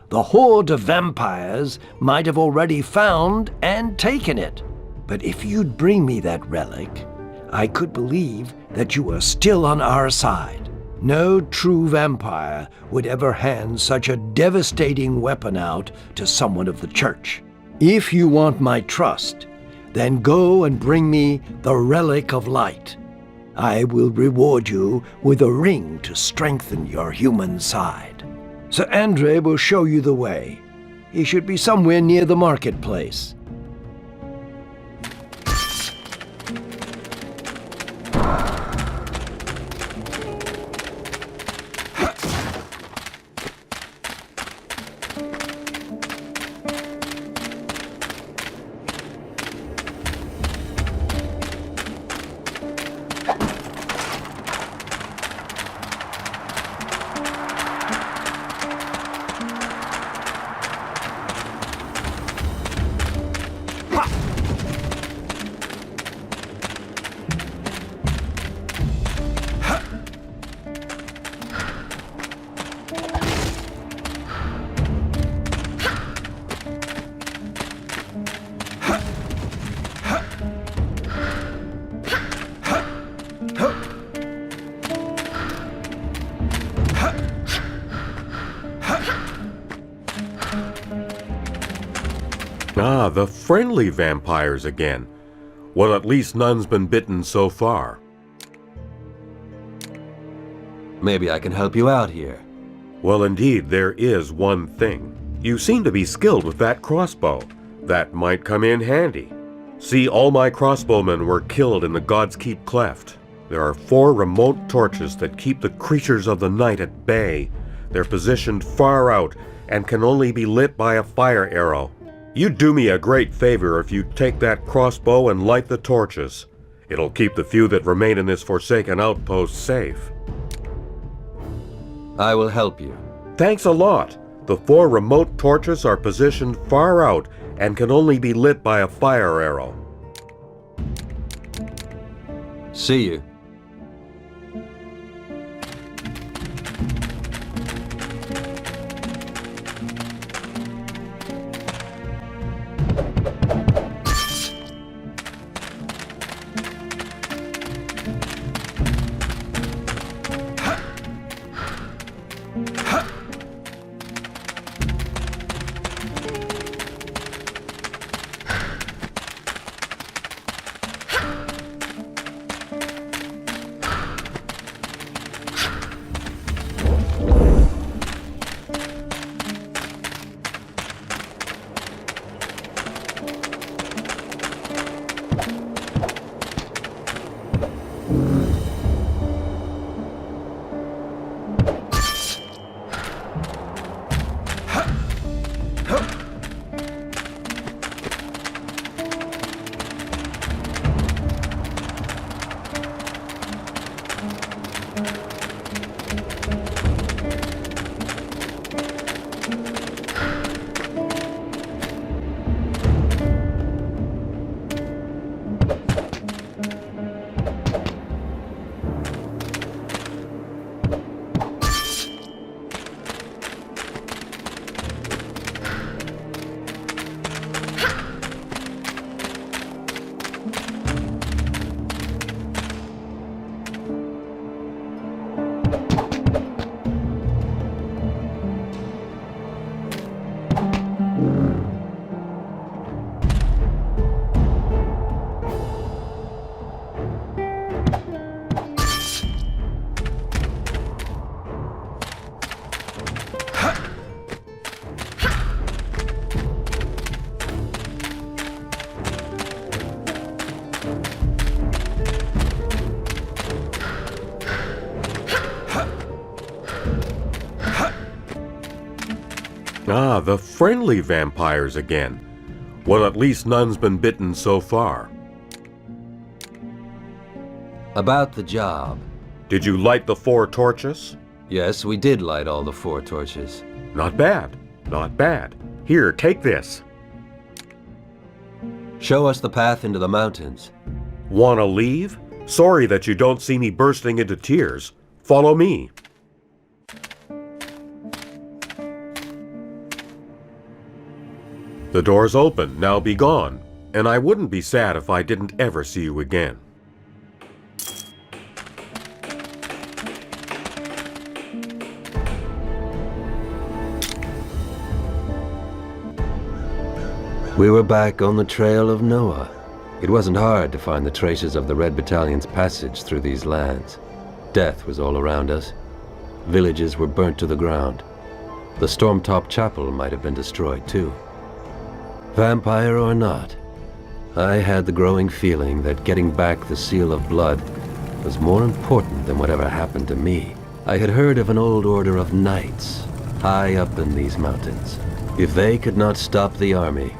The horde of vampires might have already found and taken it. But if you'd bring me that relic, I could believe that you are still on our side. No true vampire would ever hand such a devastating weapon out to someone of the church. If you want my trust, then go and bring me the relic of light. I will reward you with a ring to strengthen your human side. Sir Andre will show you the way. He should be somewhere near the marketplace. Ah, the friendly vampires again. Well, at least none's been bitten so far. Maybe I can help you out here. Well, indeed, there is one thing. You seem to be skilled with that crossbow. That might come in handy. See, all my crossbowmen were killed in the God's Keep cleft. There are 4 remote torches that keep the creatures of the night at bay. They're positioned far out and can only be lit by a fire arrow. You'd do me a great favor if you'd take that crossbow and light the torches. It'll keep the few that remain in this forsaken outpost safe. I will help you. Thanks a lot. The 4 remote torches are positioned far out and can only be lit by a fire arrow. See you. Ah, the friendly vampires again. Well, at least none's been bitten so far. About the job. Did you light the 4 torches? Yes, we did light all the 4 torches. Not bad. Not bad. Here, take this. Show us the path into the mountains. Wanna leave? Sorry that you don't see me bursting into tears. Follow me. The door's open, now be gone. And I wouldn't be sad if I didn't ever see you again. We were back on the trail of Noah. It wasn't hard to find the traces of the Red Battalion's passage through these lands. Death was all around us. Villages were burnt to the ground. The Stormtop Chapel might have been destroyed too. Vampire or not, I had the growing feeling that getting back the Seal of Blood was more important than whatever happened to me. I had heard of an old order of knights high up in these mountains. If they could not stop the army,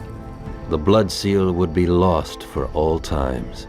the Blood Seal would be lost for all times.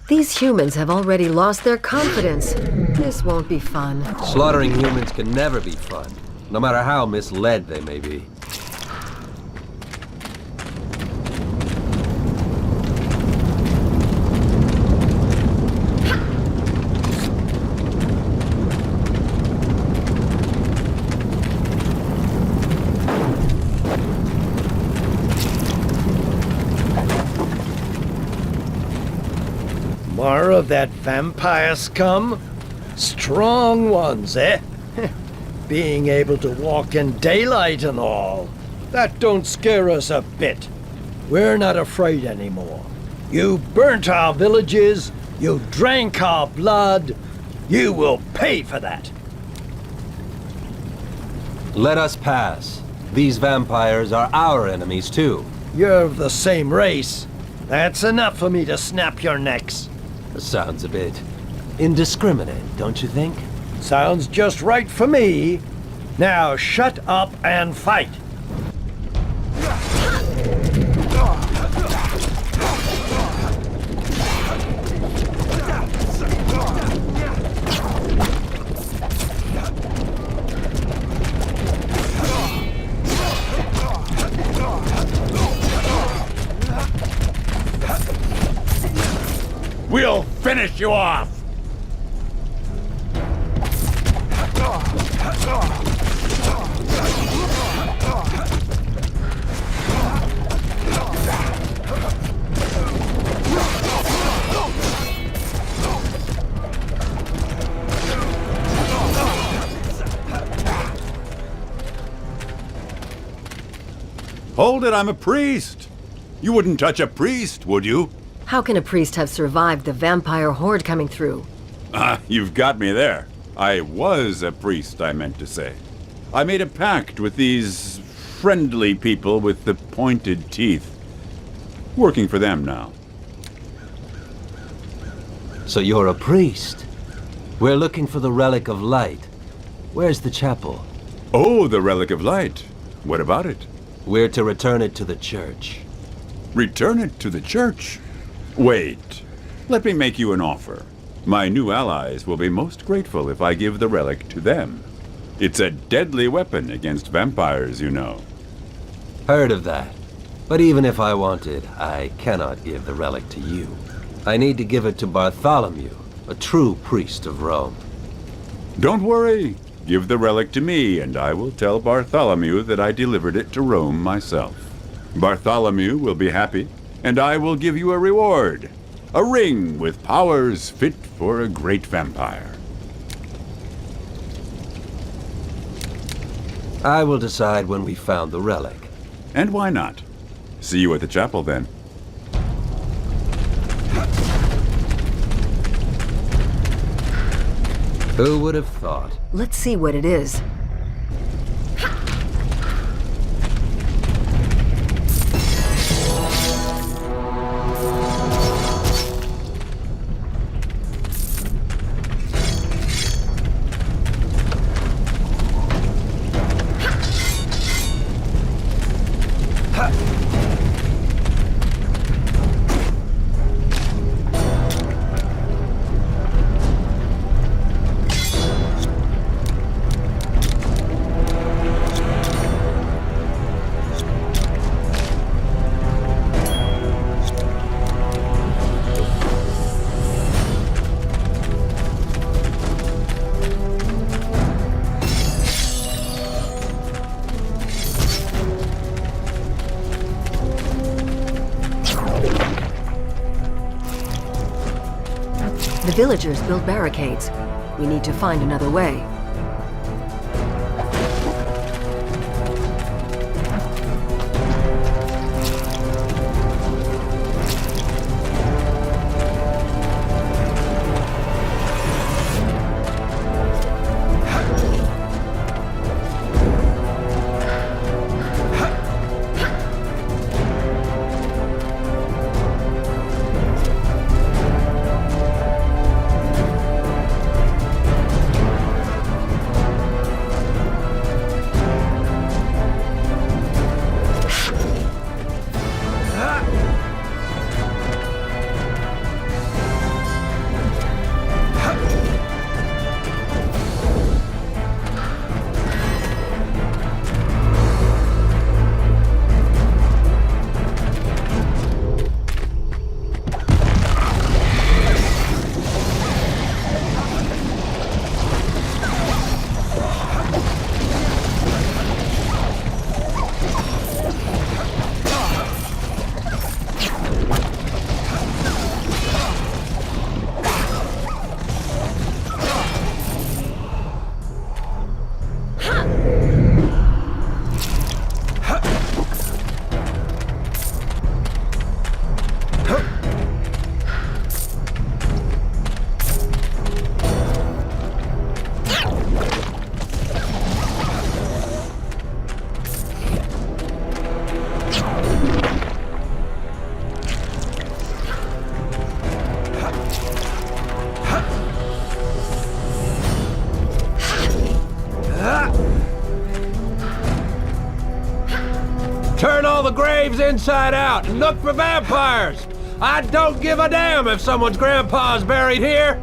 These humans have already lost their confidence. This won't be fun. Slaughtering humans can never be fun, no matter how misled they may be. More of that vampire scum? Strong ones, eh? Being able to walk in daylight and all. That don't scare us a bit. We're not afraid anymore. You burnt our villages, you drank our blood. You will pay for that. Let us pass. These vampires are our enemies too. You're of the same race. That's enough for me to snap your necks. Sounds a bit indiscriminate, don't you think? Sounds just right for me. Now shut up and fight. We'll finish you off! Hold it, I'm a priest! You wouldn't touch a priest, would you? How can a priest have survived the vampire horde coming through? Ah, you've got me there. I was a priest, I meant to say. I made a pact with these friendly people with the pointed teeth. Working for them now. So you're a priest? We're looking for the Relic of Light. Where's the chapel? Oh, the Relic of Light. What about it? We're to return it to the church. Return it to the church? Wait. Let me make you an offer. My new allies will be most grateful if I give the relic to them. It's a deadly weapon against vampires, you know. Heard of that. But even if I wanted, I cannot give the relic to you. I need to give it to Bartholomew, a true priest of Rome. Don't worry. Give the relic to me, and I will tell Bartholomew that I delivered it to Rome myself. Bartholomew will be happy, and I will give you a reward. A ring with powers fit for a great vampire. I will decide when we found the relic. And why not? See you at the chapel, then. Who would have thought? Let's see what it is. The villagers built barricades. We need to find another way. Turn all the graves inside out and look for vampires! I don't give a damn if someone's grandpa's buried here!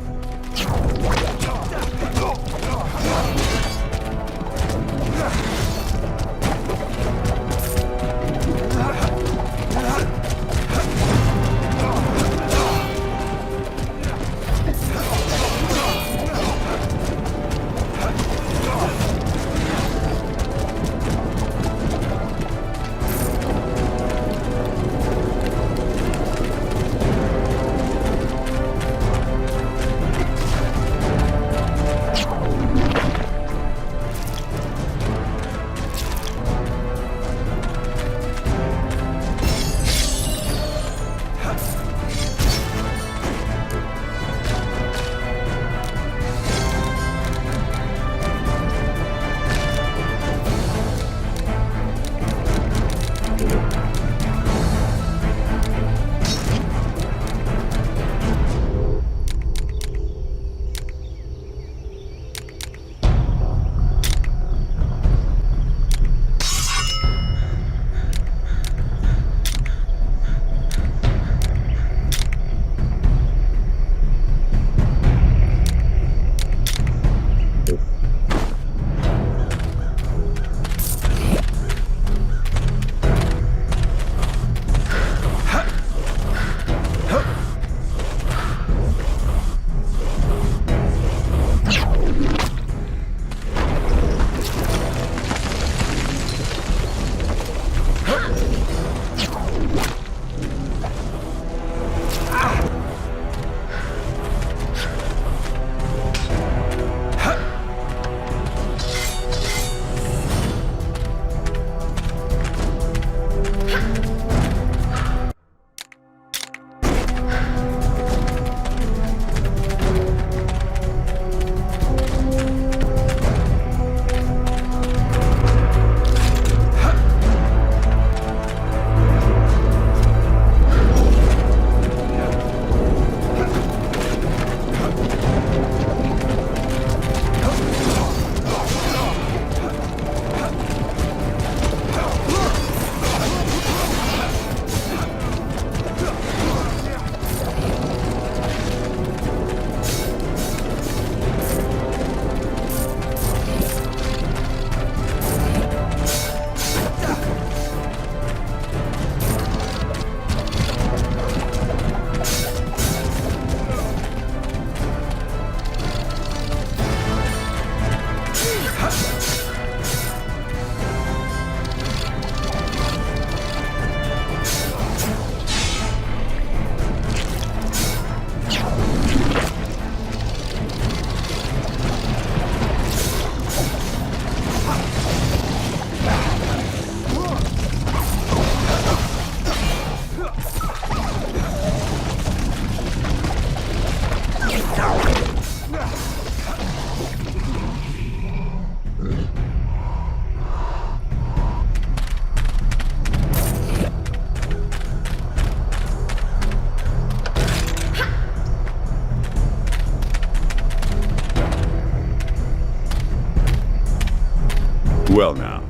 Well now,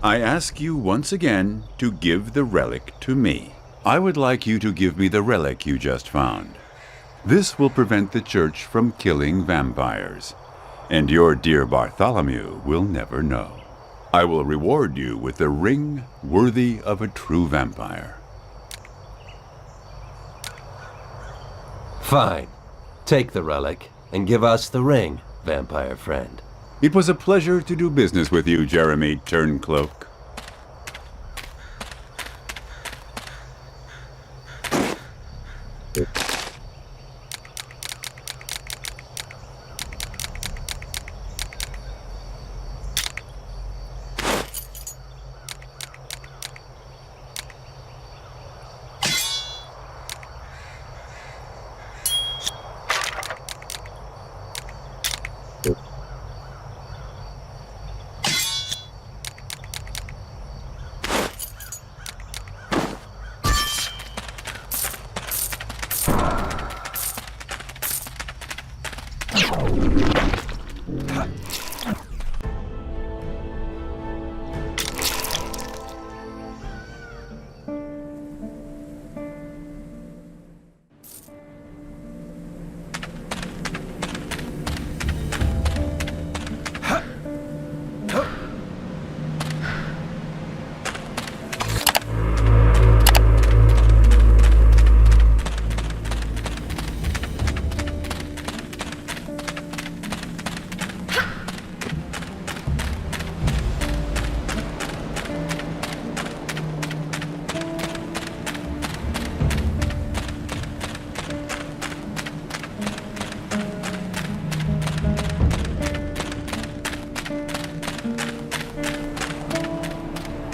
I ask you once again to give the relic to me. I would like you to give me the relic you just found. This will prevent the church from killing vampires, and your dear Bartholomew will never know. I will reward you with a ring worthy of a true vampire. Fine. Take the relic and give us the ring, vampire friend. It was a pleasure to do business with you, Jeremy Turncloak.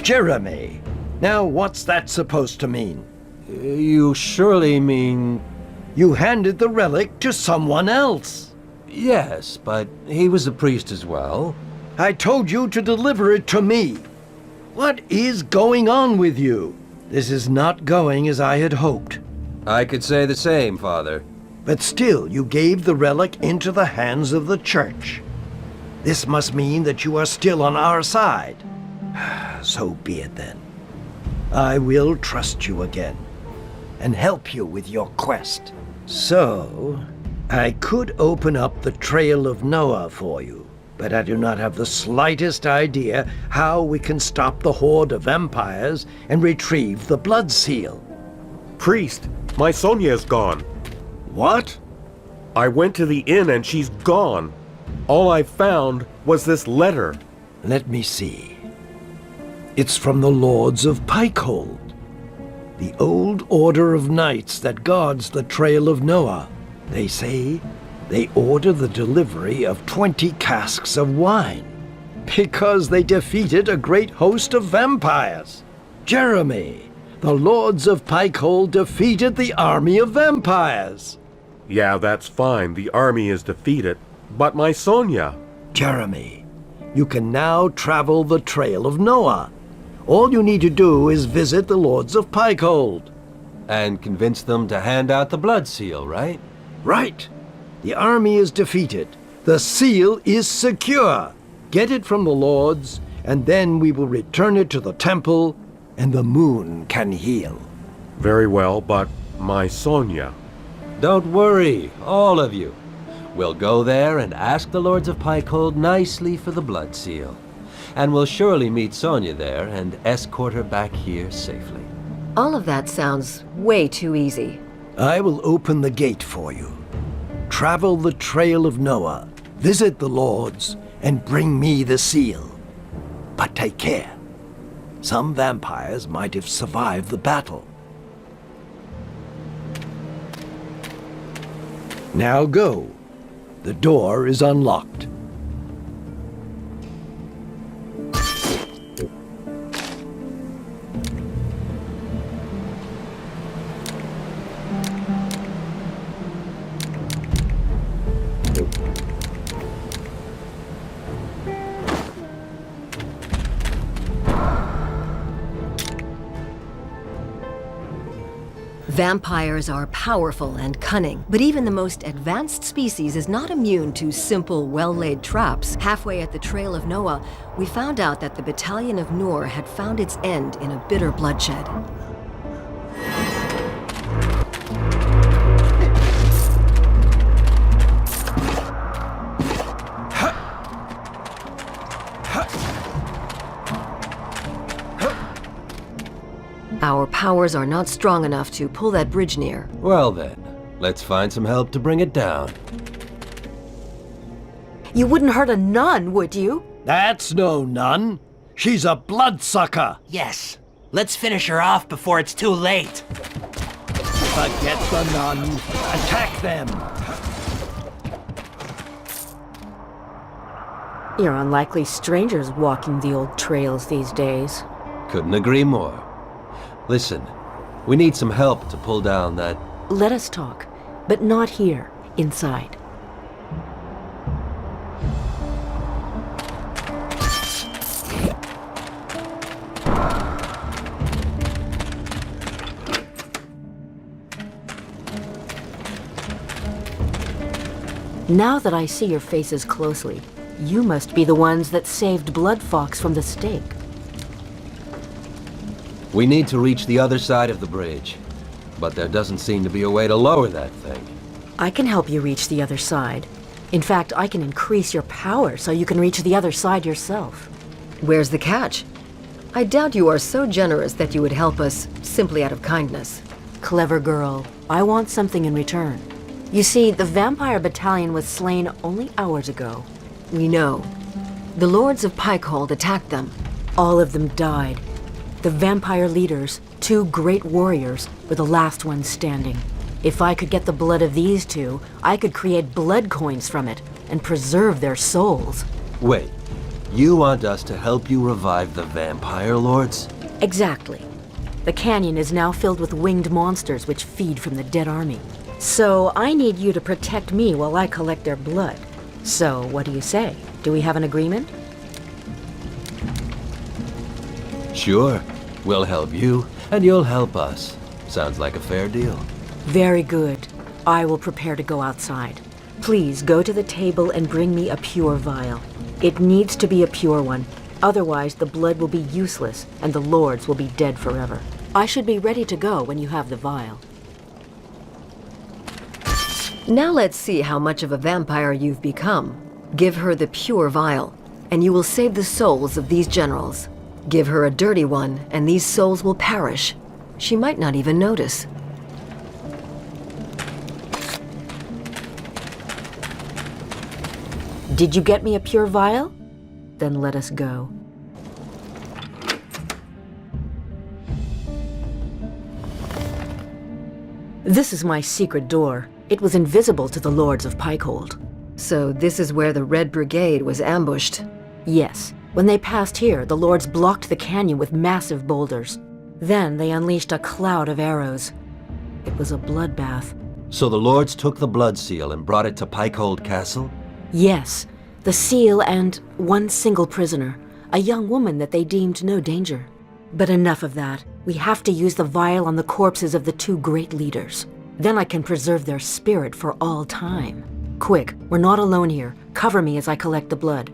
Jeremy. Now, what's that supposed to mean? You surely mean... You handed the relic to someone else. Yes, but he was a priest as well. I told you to deliver it to me. What is going on with you? This is not going as I had hoped. I could say the same, Father. But still, you gave the relic into the hands of the church. This must mean that you are still on our side. So be it then. I will trust you again and help you with your quest. So, I could open up the Trail of Noah for you, but I do not have the slightest idea how we can stop the horde of vampires and retrieve the blood seal. Priest, my Sonia's gone. What? I went to the inn and she's gone. All I found was this letter. Let me see. It's from the Lords of Pikehold, the old order of knights that guards the Trail of Noah. They say they order the delivery of 20 casks of wine because they defeated a great host of vampires. Jeremy, the Lords of Pikehold defeated the army of vampires. Yeah, that's fine. The army is defeated. But my Sonia... Jeremy, you can now travel the Trail of Noah. All you need to do is visit the Lords of Pikehold. And convince them to hand out the blood seal, right? Right. The army is defeated. The seal is secure. Get it from the Lords, and then we will return it to the temple, and the moon can heal. Very well, but my Sonia... Don't worry, all of you. We'll go there and ask the Lords of Pikehold nicely for the blood seal. And we'll surely meet Sonia there and escort her back here safely. All of that sounds way too easy. I will open the gate for you. Travel the Trail of Noah, visit the Lords, and bring me the seal. But take care. Some vampires might have survived the battle. Now go. The door is unlocked. Vampires are powerful and cunning, but even the most advanced species is not immune to simple, well-laid traps. Halfway at the Trail of Noah, we found out that the Battalion of Noor had found its end in a bitter bloodshed. Our powers are not strong enough to pull that bridge near. Well then, let's find some help to bring it down. You wouldn't hurt a nun, would you? That's no nun. She's a bloodsucker. Yes. Let's finish her off before it's too late. Forget the nun. Attack them. You're unlikely strangers walking the old trails these days. Couldn't agree more. Listen, we need some help to pull down that... Let us talk, but not here, inside. Now that I see your faces closely, you must be the ones that saved Bloodfox from the stake. We need to reach the other side of the bridge, but there doesn't seem to be a way to lower that thing. I can help you reach the other side. In fact, I can increase your power so you can reach the other side yourself. Where's the catch? I doubt you are so generous that you would help us simply out of kindness. Clever girl. I want something in return. You see, the vampire battalion was slain only hours ago. We know. The Lords of Pikehold attacked them. All of them died. The vampire leaders, 2 great warriors, were the last ones standing. If I could get the blood of these 2, I could create blood coins from it and preserve their souls. Wait, you want us to help you revive the vampire lords? Exactly. The canyon is now filled with winged monsters which feed from the dead army. So I need you to protect me while I collect their blood. So what do you say? Do we have an agreement? Sure. We'll help you, and you'll help us. Sounds like a fair deal. Very good. I will prepare to go outside. Please go to the table and bring me a pure vial. It needs to be a pure one. Otherwise, the blood will be useless, and the lords will be dead forever. I should be ready to go when you have the vial. Now let's see how much of a vampire you've become. Give her the pure vial, and you will save the souls of these generals. Give her a dirty one, and these souls will perish. She might not even notice. Did you get me a pure vial? Then let us go. This is my secret door. It was invisible to the Lords of Pikehold. So this is where the Red Brigade was ambushed? Yes. When they passed here, the Lords blocked the canyon with massive boulders. Then they unleashed a cloud of arrows. It was a bloodbath. So the lords took the blood seal and brought it to Pikehold Castle? Yes, the seal and 1 single prisoner, a young woman that they deemed no danger. But enough of that. We have to use the vial on the corpses of the 2 great leaders. Then I can preserve their spirit for all time. Quick, we're not alone here. Cover me as I collect the blood.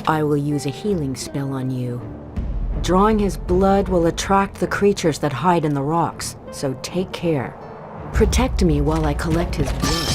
I will use a healing spell on you. Drawing his blood will attract the creatures that hide in the rocks, so take care. Protect me while I collect his blood.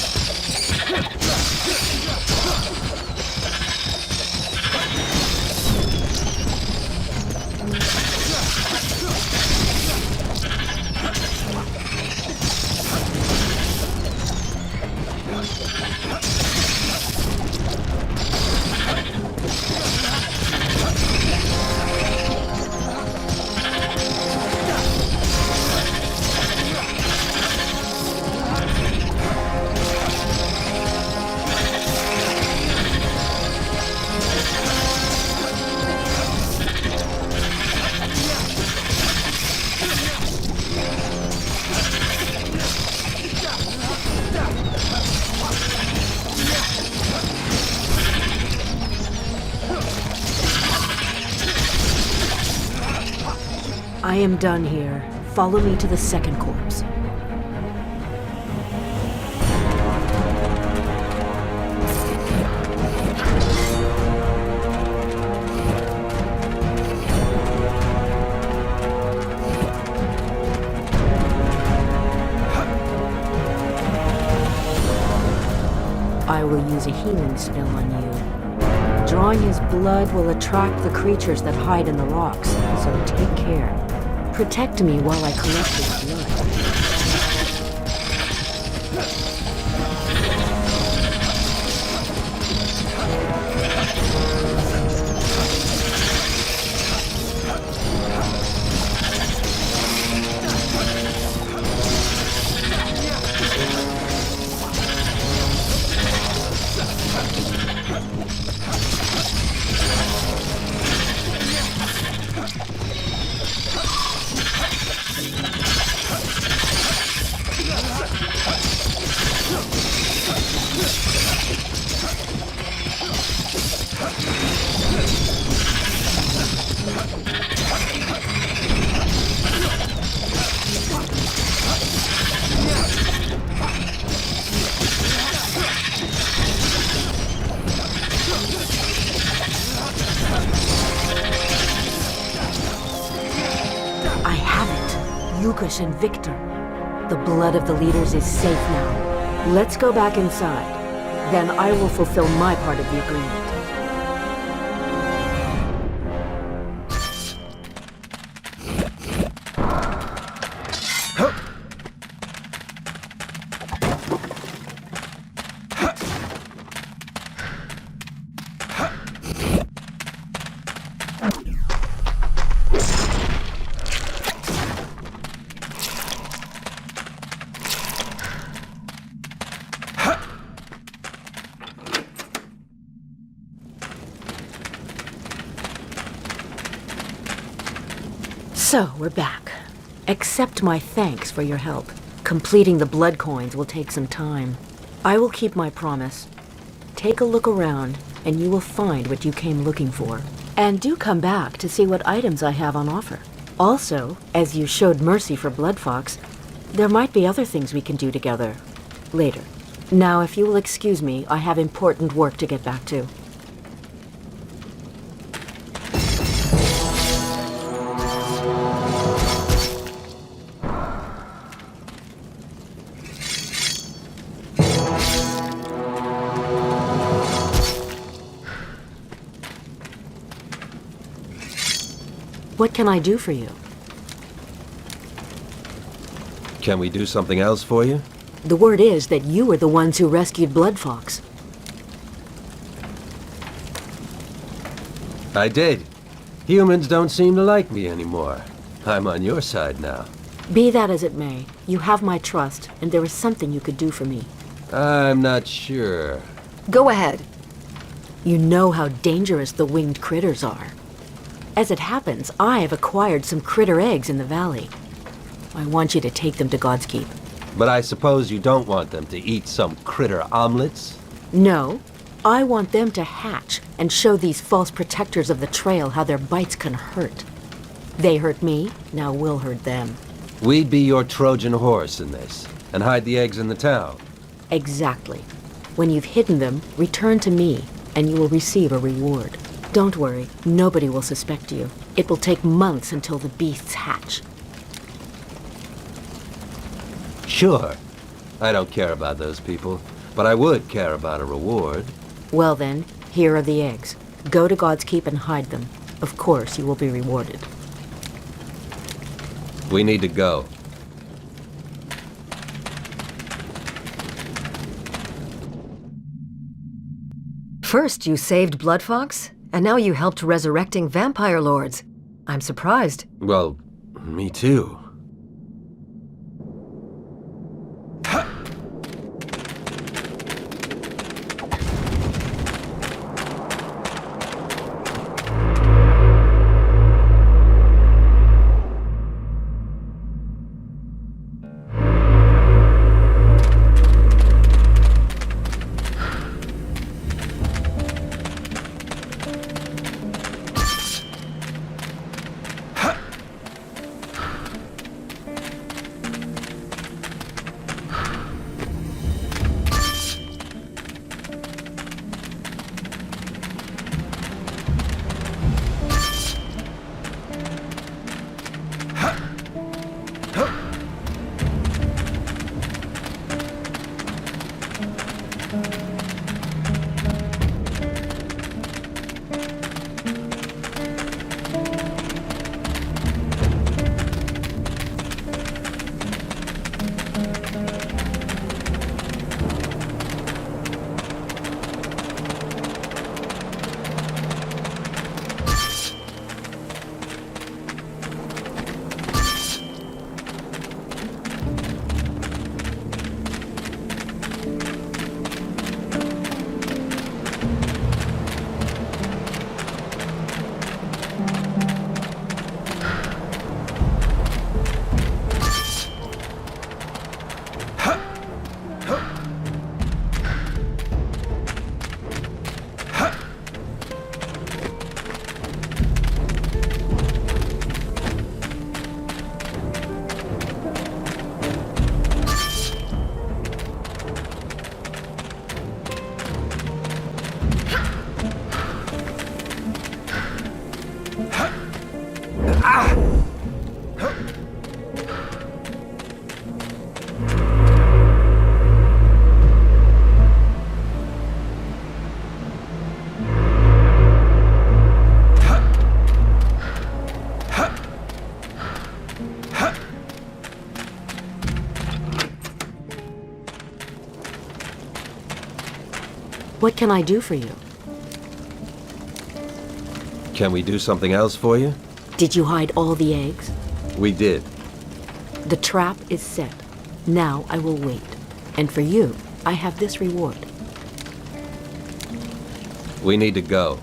I am done here. Follow me to the second corpse. I will use a healing spell on you. Drawing his blood will attract the creatures that hide in the rocks, so take care. Protect me while I collect his blood. Lucas and Victor. The blood of the leaders is safe now. Let's go back inside. Then I will fulfill my part of the agreement. So, we're back. Accept my thanks for your help. Completing the blood coins will take some time. I will keep my promise. Take a look around, and you will find what you came looking for. And do come back to see what items I have on offer. Also, as you showed mercy for Bloodfox, there might be other things we can do together. Later. Now, if you will excuse me, I have important work to get back to. What can I do for you? Can we do something else for you? The word is that you were the ones who rescued Bloodfox. I did. Humans don't seem to like me anymore. I'm on your side now. Be that as it may, you have my trust, and there is something you could do for me. I'm not sure. Go ahead. You know how dangerous the winged critters are. As it happens, I have acquired some critter eggs in the valley. I want you to take them to God's Keep. But I suppose you don't want them to eat some critter omelets? No. I want them to hatch and show these false protectors of the trail how their bites can hurt. They hurt me, now we'll hurt them. We'd be your Trojan horse in this, and hide the eggs in the town. Exactly. When you've hidden them, return to me, and you will receive a reward. Don't worry, nobody will suspect you. It will take months until the beasts hatch. Sure. I don't care about those people, but I would care about a reward. Well then, here are the eggs. Go to God's Keep and hide them. Of course, you will be rewarded. We need to go. First, you saved Bloodfox, and now you helped resurrecting vampire lords. I'm surprised. Well, me too. What can I do for you? Can we do something else for you? Did you hide all the eggs? We did. The trap is set. Now I will wait. And for you, I have this reward. We need to go.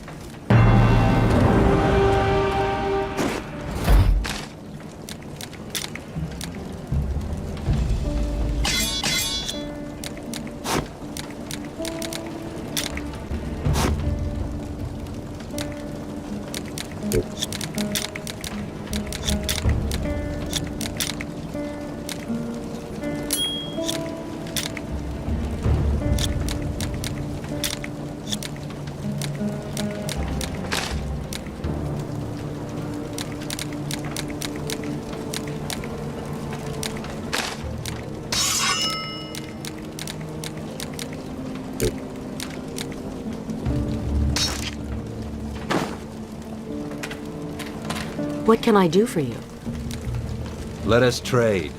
What can I do for you? Let us trade.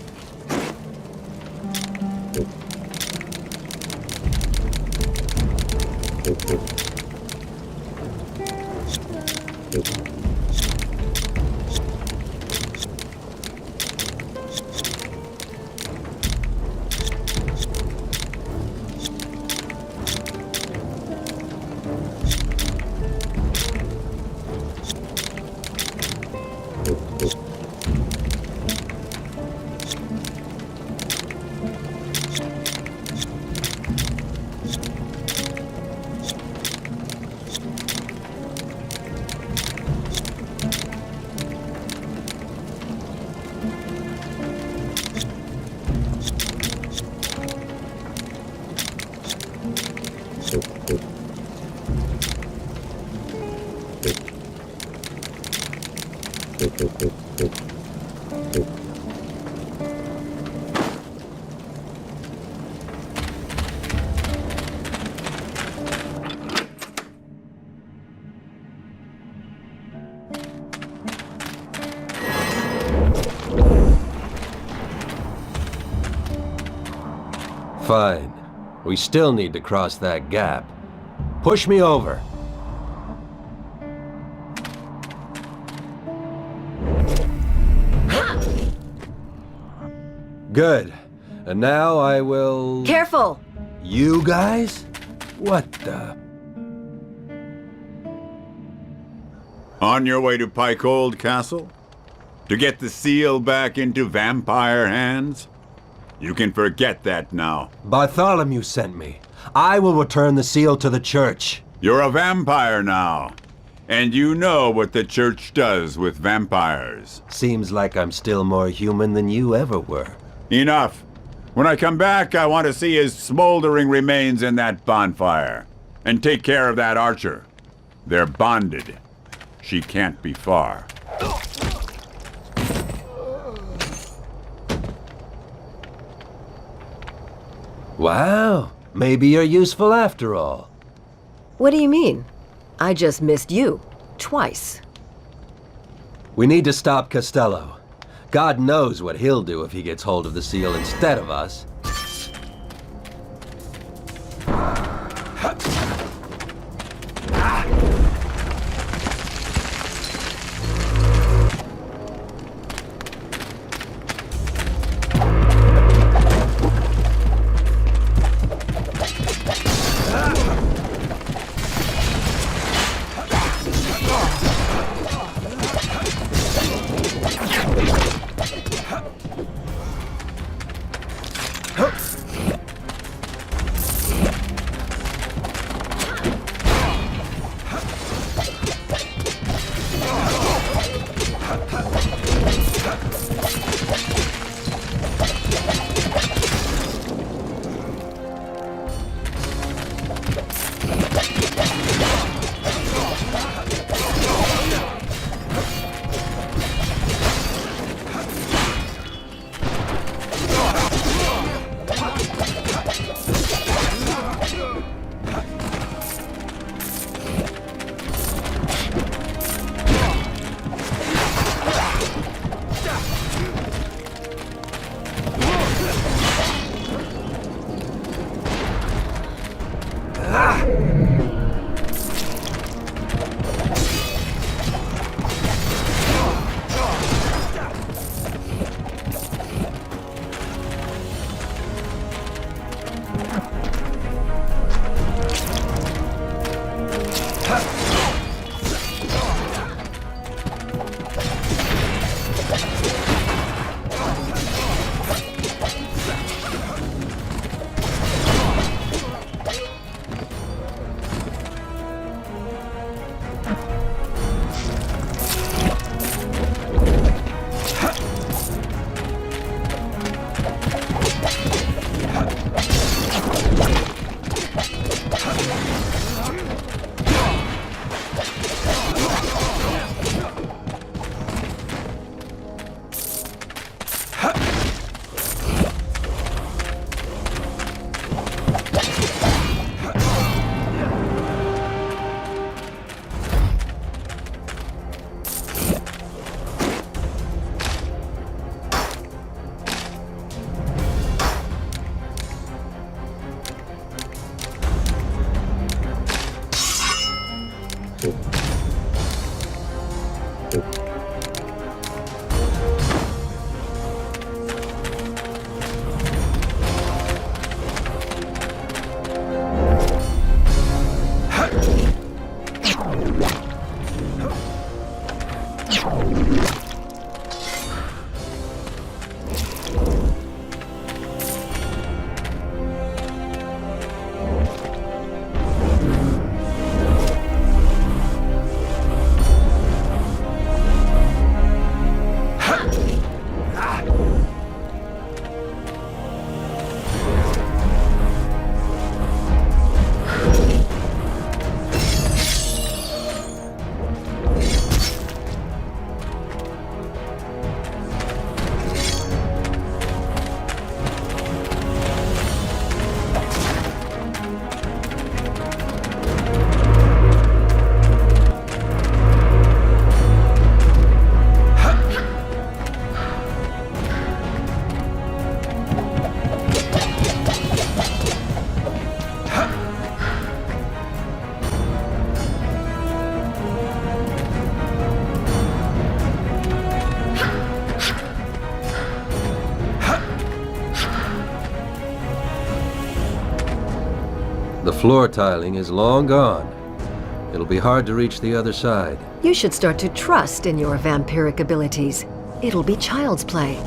Fine. We still need to cross that gap. Push me over. Good. And now I will... Careful! You guys? What the... On your way to Pikeold Castle? To get the seal back into vampire hands? You can forget that now. Bartholomew sent me. I will return the seal to the church. You're a vampire now. And you know what the church does with vampires. Seems like I'm still more human than you ever were. Enough. When I come back, I want to see his smoldering remains in that bonfire. And take care of that archer. They're bonded. She can't be far. Wow. Maybe you're useful after all. What do you mean? I just missed you. Twice. We need to stop Costello. God knows what he'll do if he gets hold of the seal instead of us. The floor tiling is long gone. It'll be hard to reach the other side. You should start to trust in your vampiric abilities. It'll be child's play.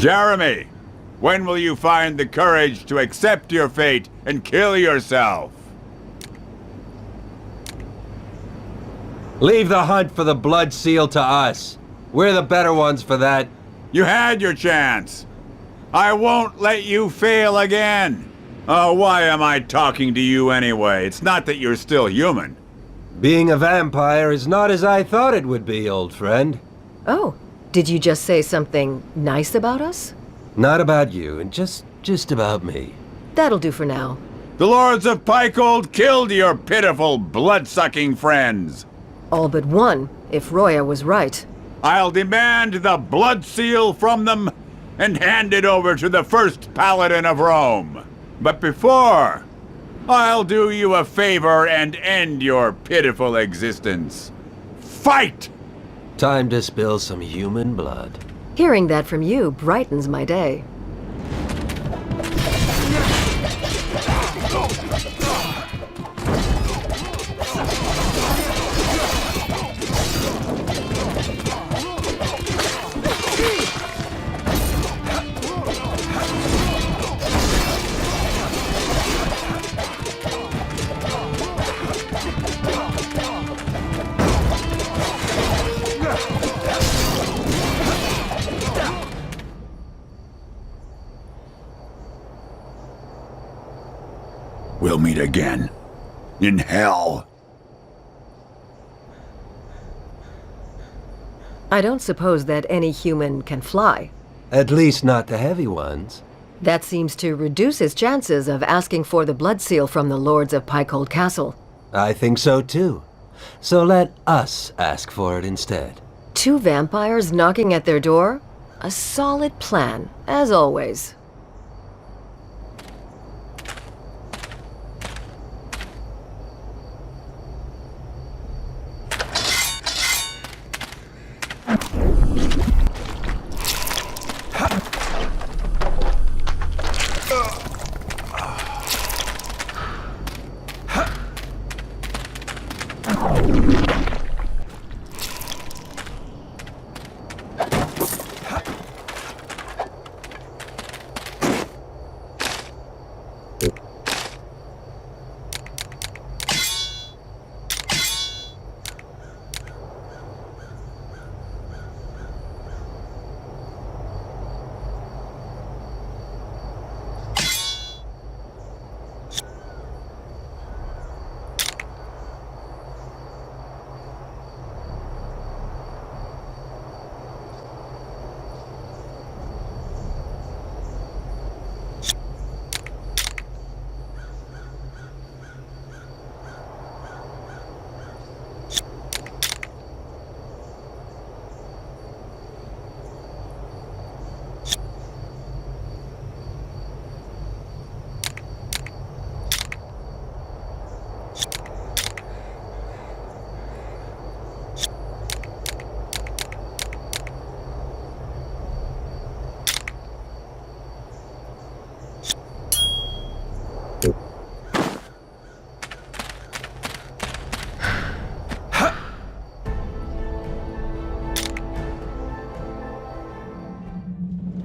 Jeremy, when will you find the courage to accept your fate and kill yourself? Leave the hunt for the blood seal to us. We're the better ones for that. You had your chance. I won't let you fail again. Oh, why am I talking to you anyway? It's not that you're still human. Being a vampire is not as I thought it would be, old friend. Oh, did you just say something nice about us? Not about you, and just about me. That'll do for now. The Lords of Pykold killed your pitiful, blood-sucking friends. All but one, if Roya was right. I'll demand the blood seal from them and hand it over to the first paladin of Rome. But before, I'll do you a favor and end your pitiful existence. Fight! Time to spill some human blood. Hearing that from you brightens my day. We'll meet again. In hell. I don't suppose that any human can fly. At least not the heavy ones. That seems to reduce his chances of asking for the blood seal from the Lords of Pykold Castle. I think so too. So let us ask for it instead. 2 vampires knocking at their door? A solid plan, as always.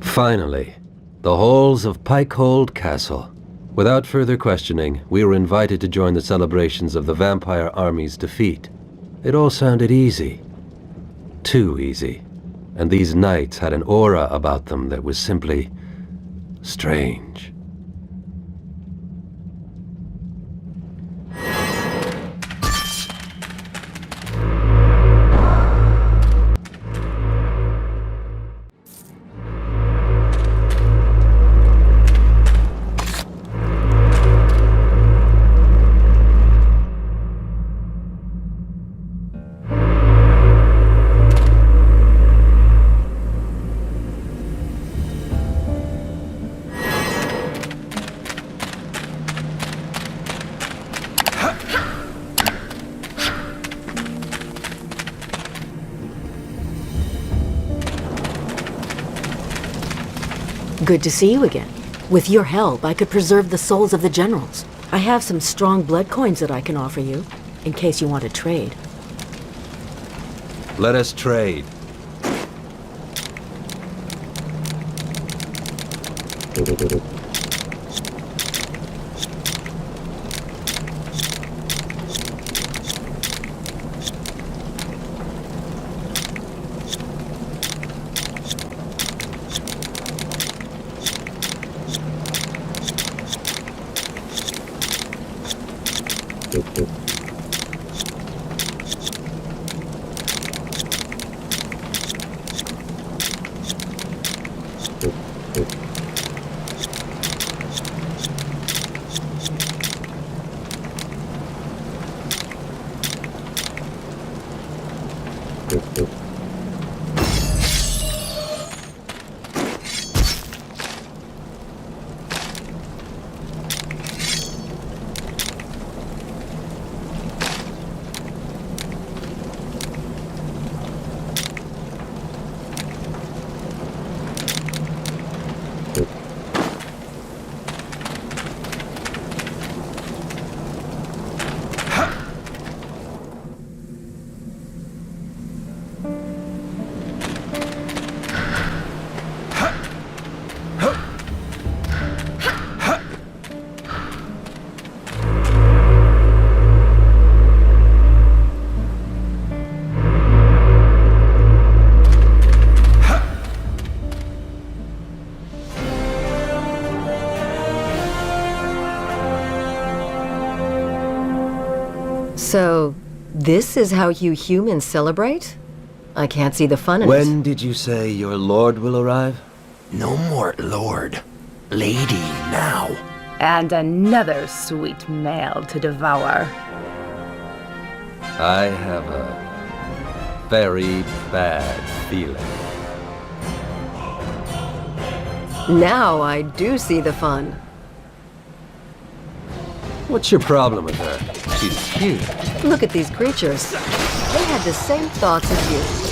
Finally, the halls of Pykold Castle. Without further questioning, we were invited to join the celebrations of the vampire army's defeat. It all sounded easy. Too easy. And these knights had an aura about them that was simply strange. Good to see you again. With your help, I could preserve the souls of the generals. I have some strong blood coins that I can offer you, in case you want to trade. Let us trade. So, this is how you humans celebrate? I can't see the fun in it. When did you say your lord will arrive? No more lord. Lady now. And another sweet male to devour. I have a very bad feeling. Now I do see the fun. What's your problem with her? She's cute. Look at these creatures. They had the same thoughts as you.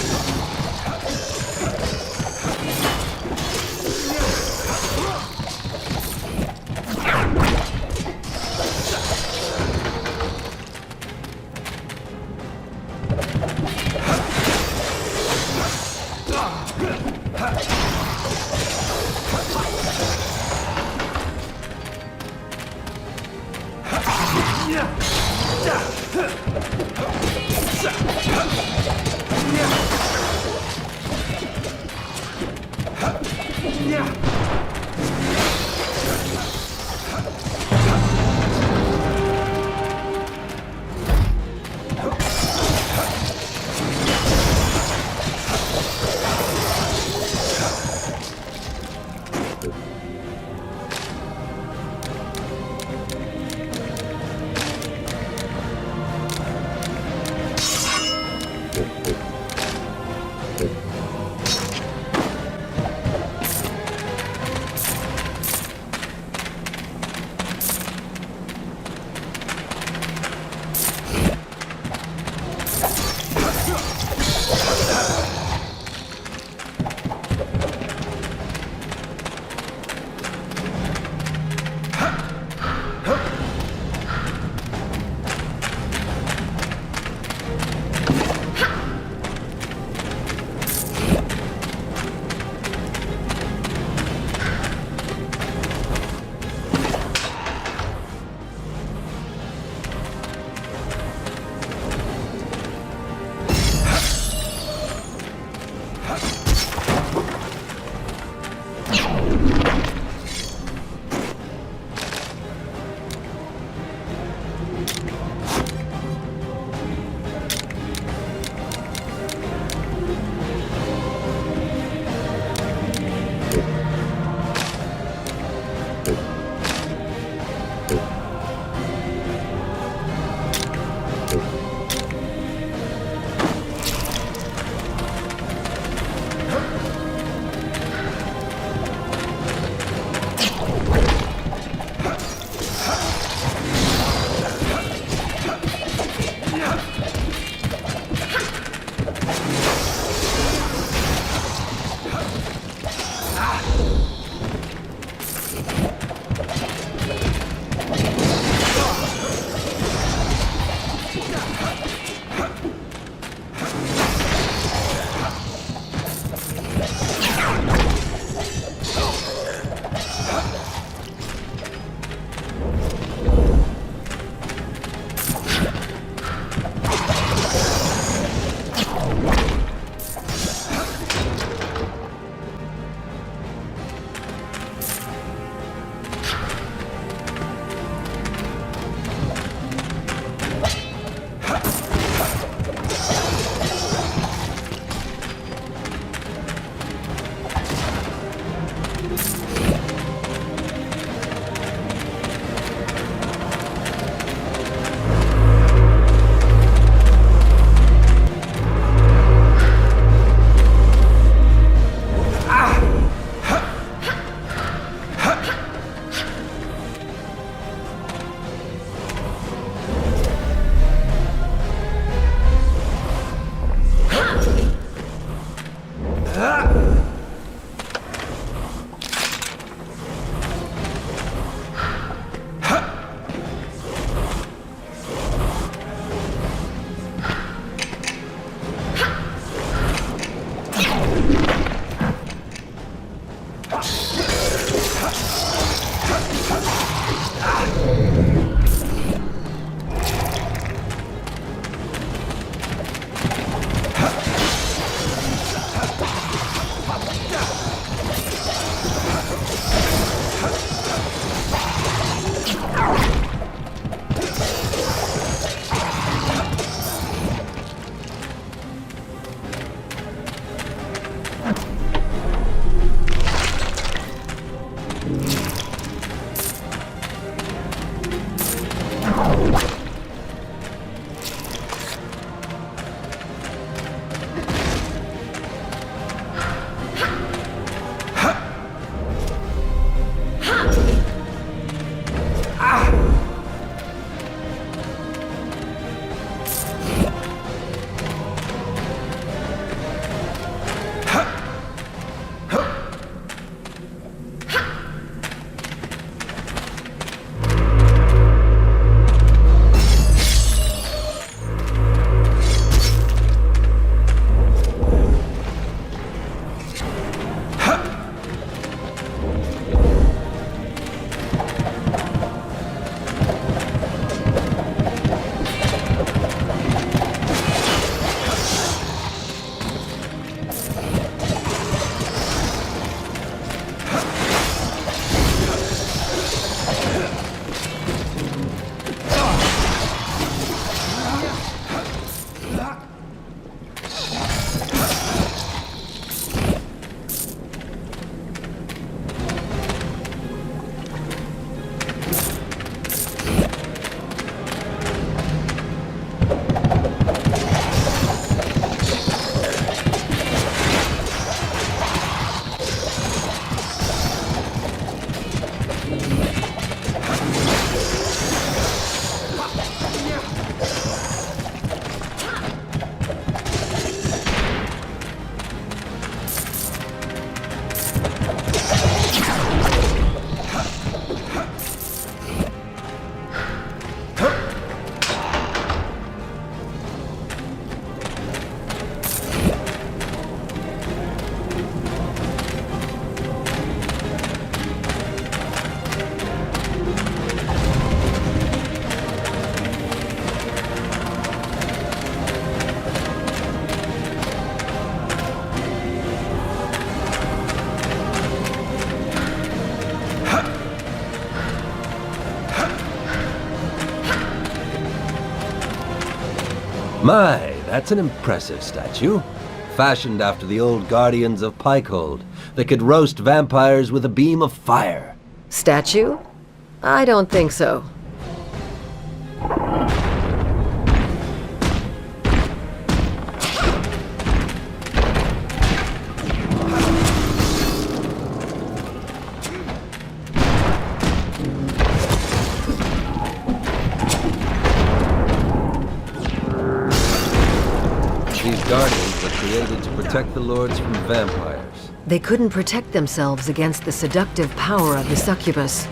My, that's an impressive statue. Fashioned after the old guardians of Pikehold that could roast vampires with a beam of fire. Statue? I don't think so. These guardians were created to protect the lords from vampires. They couldn't protect themselves against the seductive power of the succubus.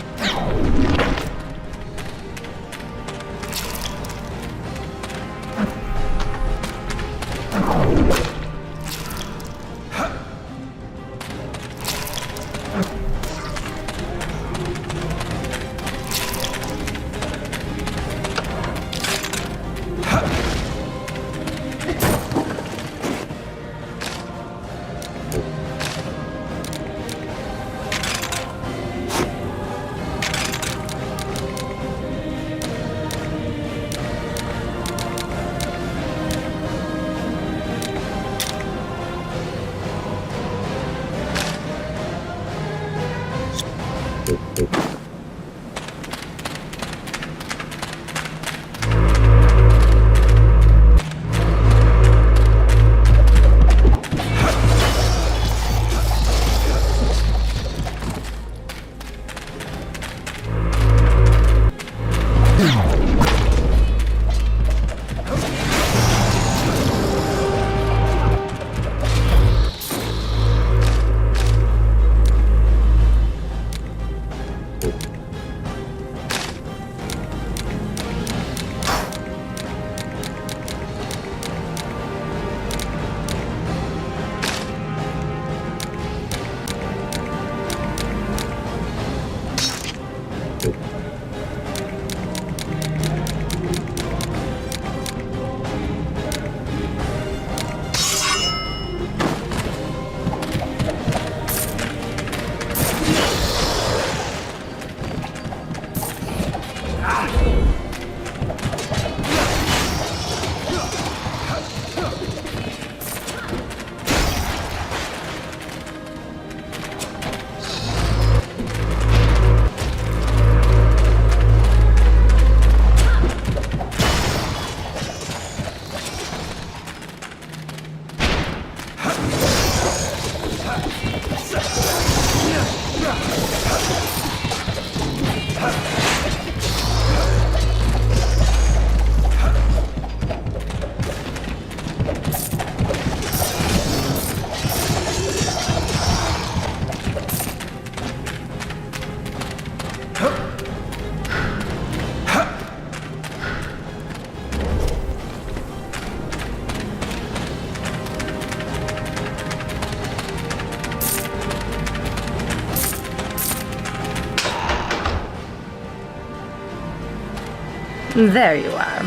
There you are.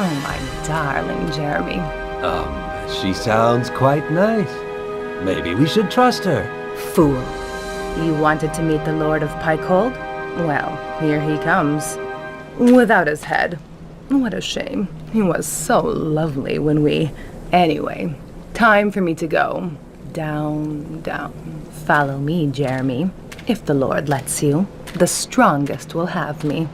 Oh, my darling Jeremy. She sounds quite nice. Maybe we should trust her. Fool. You wanted to meet the Lord of Pikehold? Well, here he comes. Without his head. What a shame. He was so lovely when we... Anyway, time for me to go. Down, down. Follow me, Jeremy. If the Lord lets you, the strongest will have me.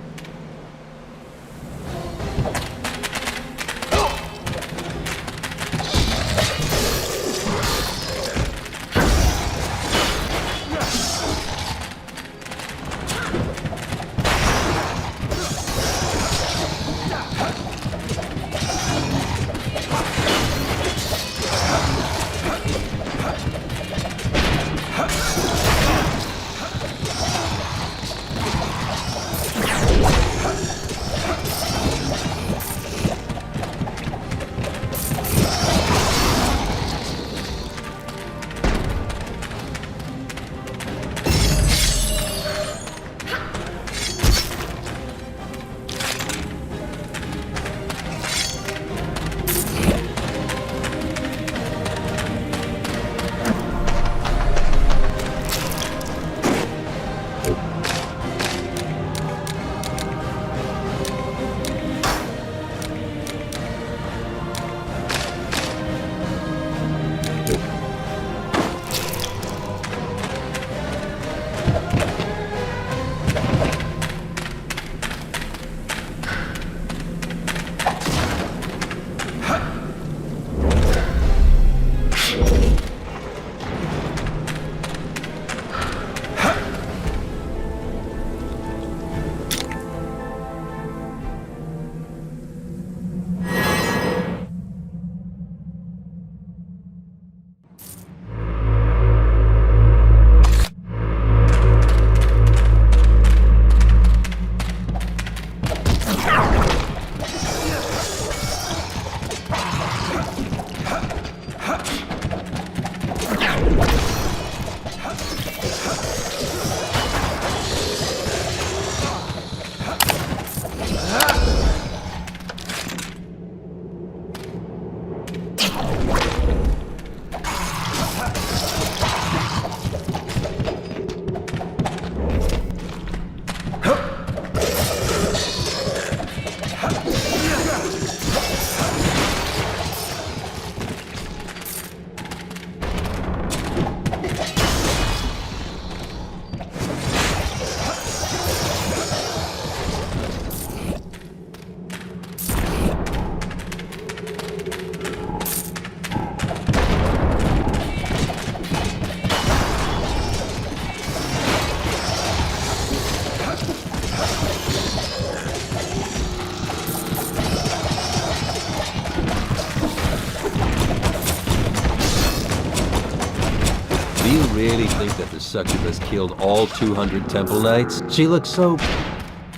really think that the succubus killed all 200 temple knights? She looks so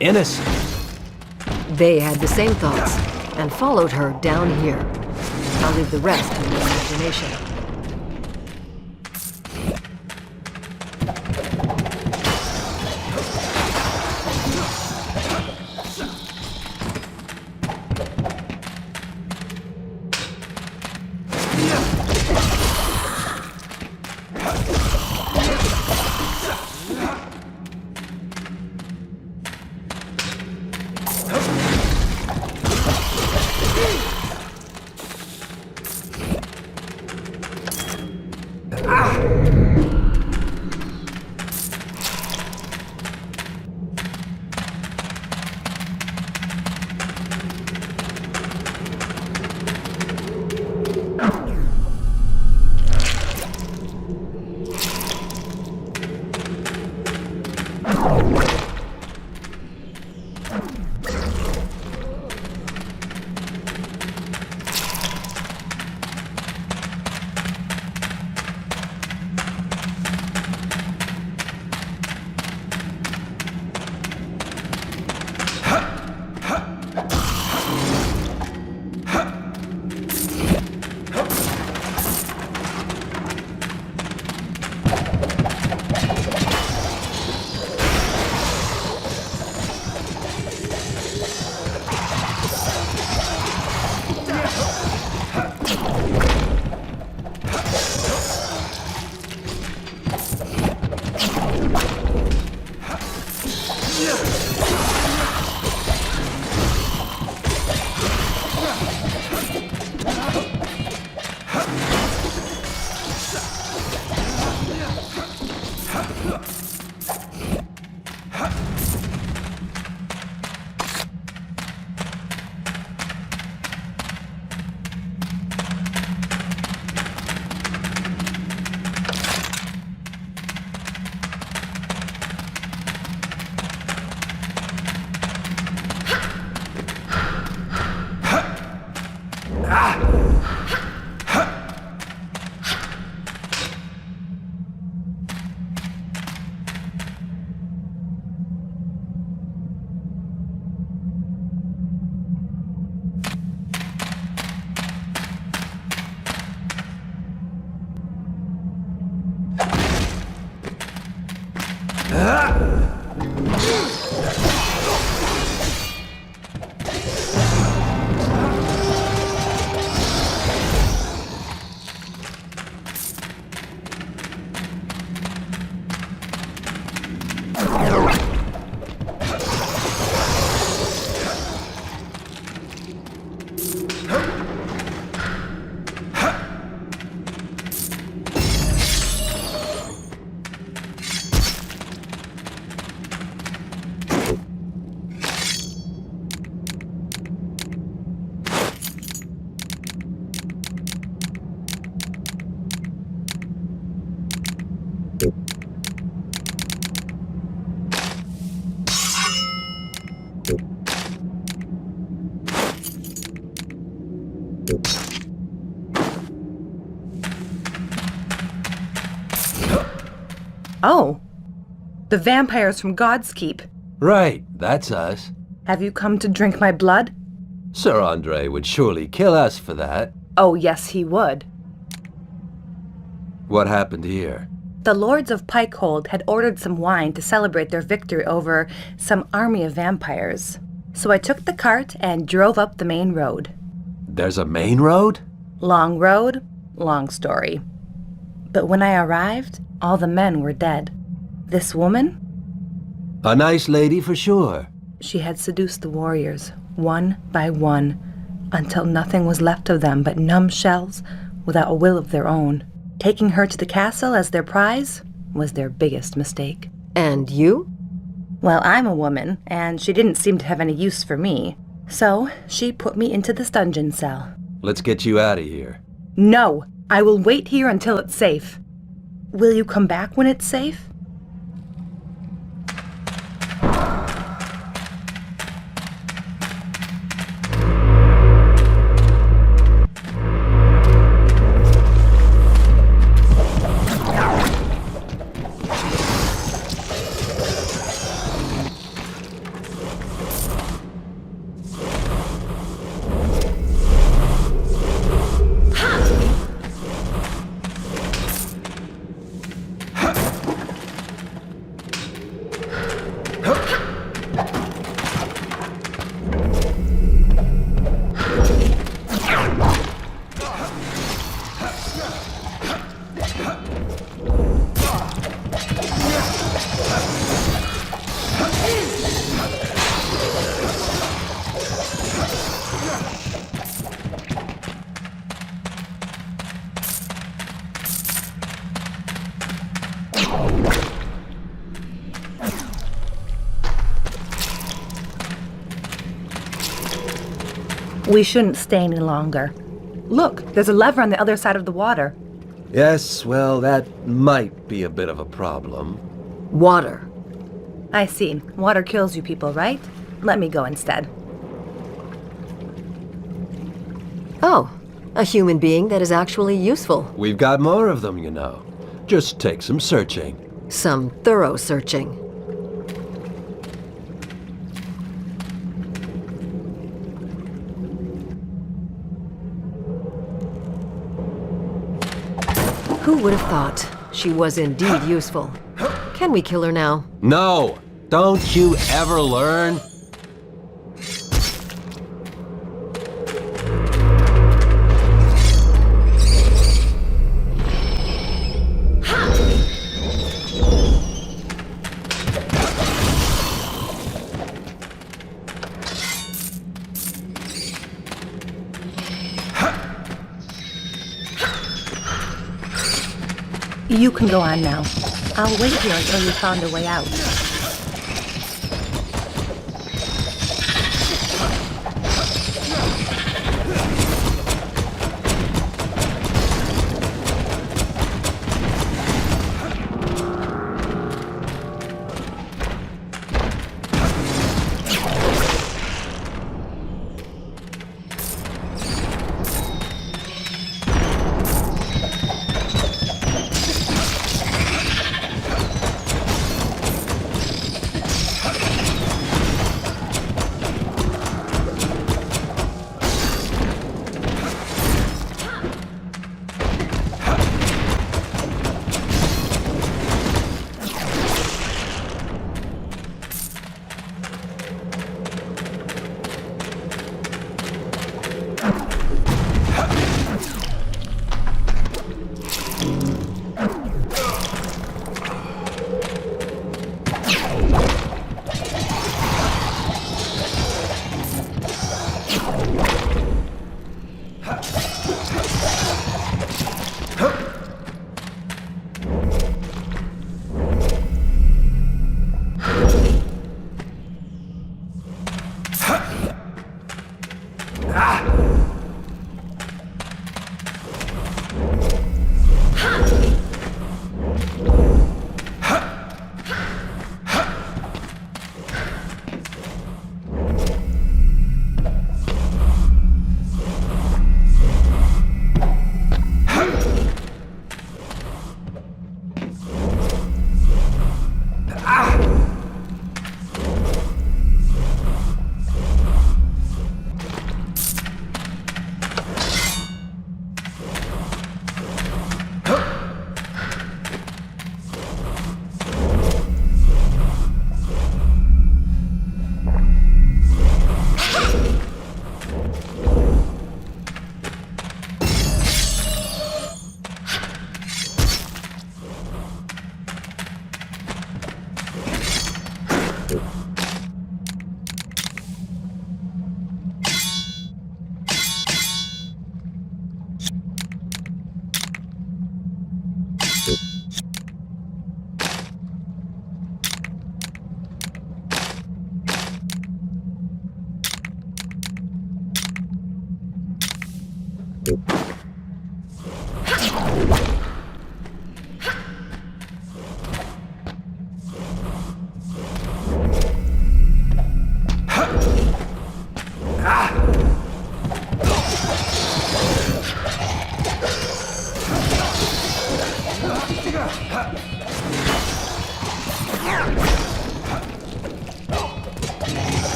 innocent. They had the same thoughts and followed her down here. I'll leave the rest to your imagination. Oh, the vampires from God's Keep. Right, that's us. Have you come to drink my blood? Sir Andre would surely kill us for that. Oh, yes, he would. What happened here? The lords of Pikehold had ordered some wine to celebrate their victory over some army of vampires. So I took the cart and drove up the main road. There's a main road? Long road, long story. But when I arrived, all the men were dead. This woman? A nice lady for sure. She had seduced the warriors, one by one, until nothing was left of them but numb shells without a will of their own. Taking her to the castle as their prize was their biggest mistake. And you? Well, I'm a woman, and she didn't seem to have any use for me. So she put me into this dungeon cell. Let's get you out of here. No, I will wait here until it's safe. Will you come back when it's safe? We shouldn't stay any longer. Look, there's a lever on the other side of the water. Yes, well, that might be a bit of a problem. Water. I see. Water kills you people, right? Let me go instead. Oh, a human being that is actually useful. We've got more of them, you know. Just take some searching. Some thorough searching. Who would have thought she was indeed useful? Can we kill her now? No! Don't you ever learn? You can go on now. I'll wait here until you found a way out.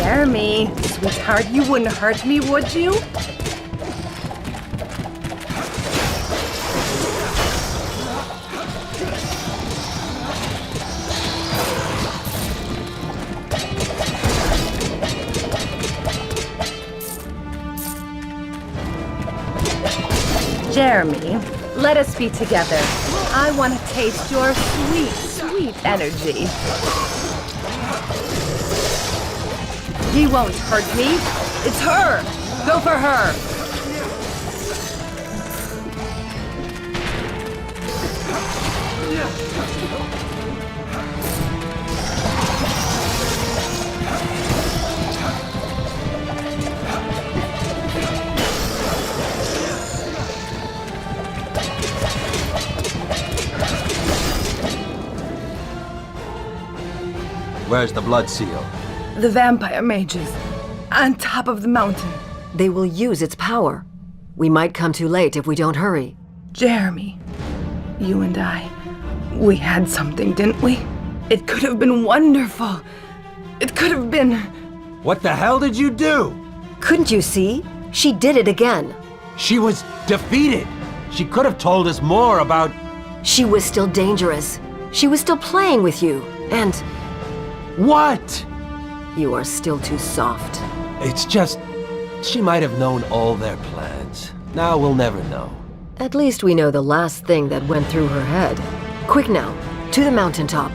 Jeremy, sweetheart, you wouldn't hurt me, would you? Jeremy, let us be together. I want to taste your sweet, sweet energy. He won't hurt me. It's her. Go for her. Where's the blood seal? The vampire mages, on top of the mountain. They will use its power. We might come too late if we don't hurry. Jeremy, you and I, we had something, didn't we? It could have been wonderful. It could have been... What the hell did you do? Couldn't you see? She did it again. She was defeated. She could have told us more about... She was still dangerous. She was still playing with you. And What? you are still too soft. It's just... She might have known all their plans. Now we'll never know. At least we know the last thing that went through her head. Quick now, to the mountaintop.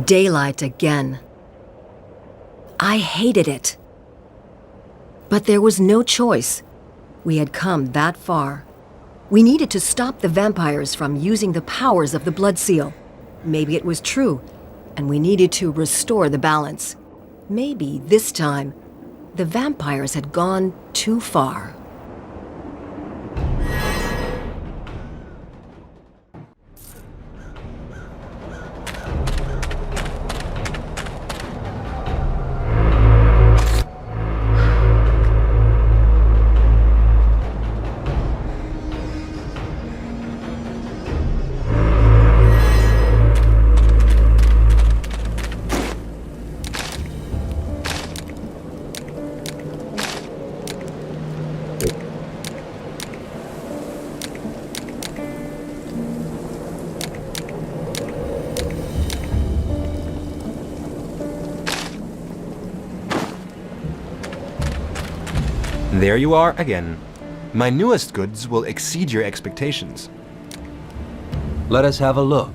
Daylight again. I hated it. But there was no choice. We had come that far. We needed to stop the vampires from using the powers of the blood seal. Maybe it was true, and we needed to restore the balance. Maybe this time, the vampires had gone too far. There you are again. My newest goods will exceed your expectations. Let us have a look.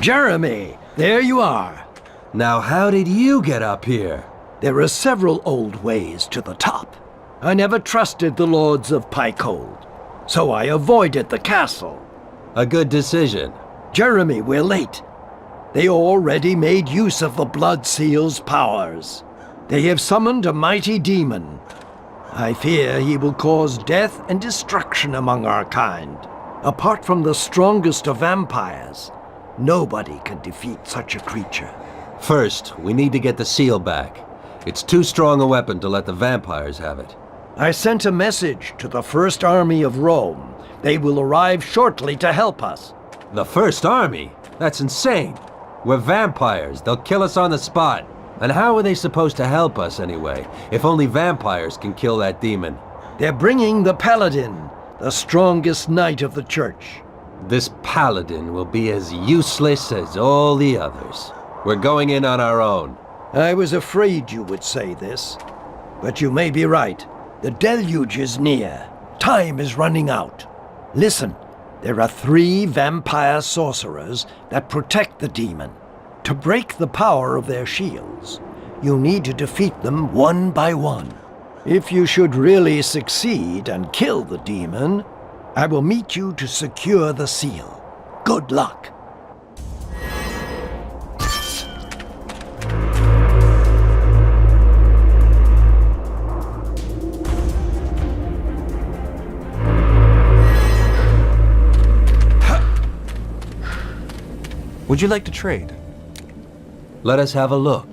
Jeremy, there you are. Now how did you get up here? There are several old ways to the top. I never trusted the lords of Pycold, so I avoided the castle. A good decision. Jeremy, we're late. They already made use of the Blood Seal's powers. They have summoned a mighty demon. I fear he will cause death and destruction among our kind. Apart from the strongest of vampires, nobody can defeat such a creature. First, we need to get the seal back. It's too strong a weapon to let the vampires have it. I sent a message to the First Army of Rome. They will arrive shortly to help us. The First Army? That's insane. We're vampires. They'll kill us on the spot. And how are they supposed to help us anyway, if only vampires can kill that demon? They're bringing the Paladin, the strongest knight of the church. This paladin will be as useless as all the others. We're going in on our own. I was afraid you would say this, but you may be right. The deluge is near. Time is running out. Listen, there are 3 vampire sorcerers that protect the demon. To break the power of their shields, you need to defeat them one by one. If you should really succeed and kill the demon, I will meet you to secure the seal. Good luck. Would you like to trade? Let us have a look.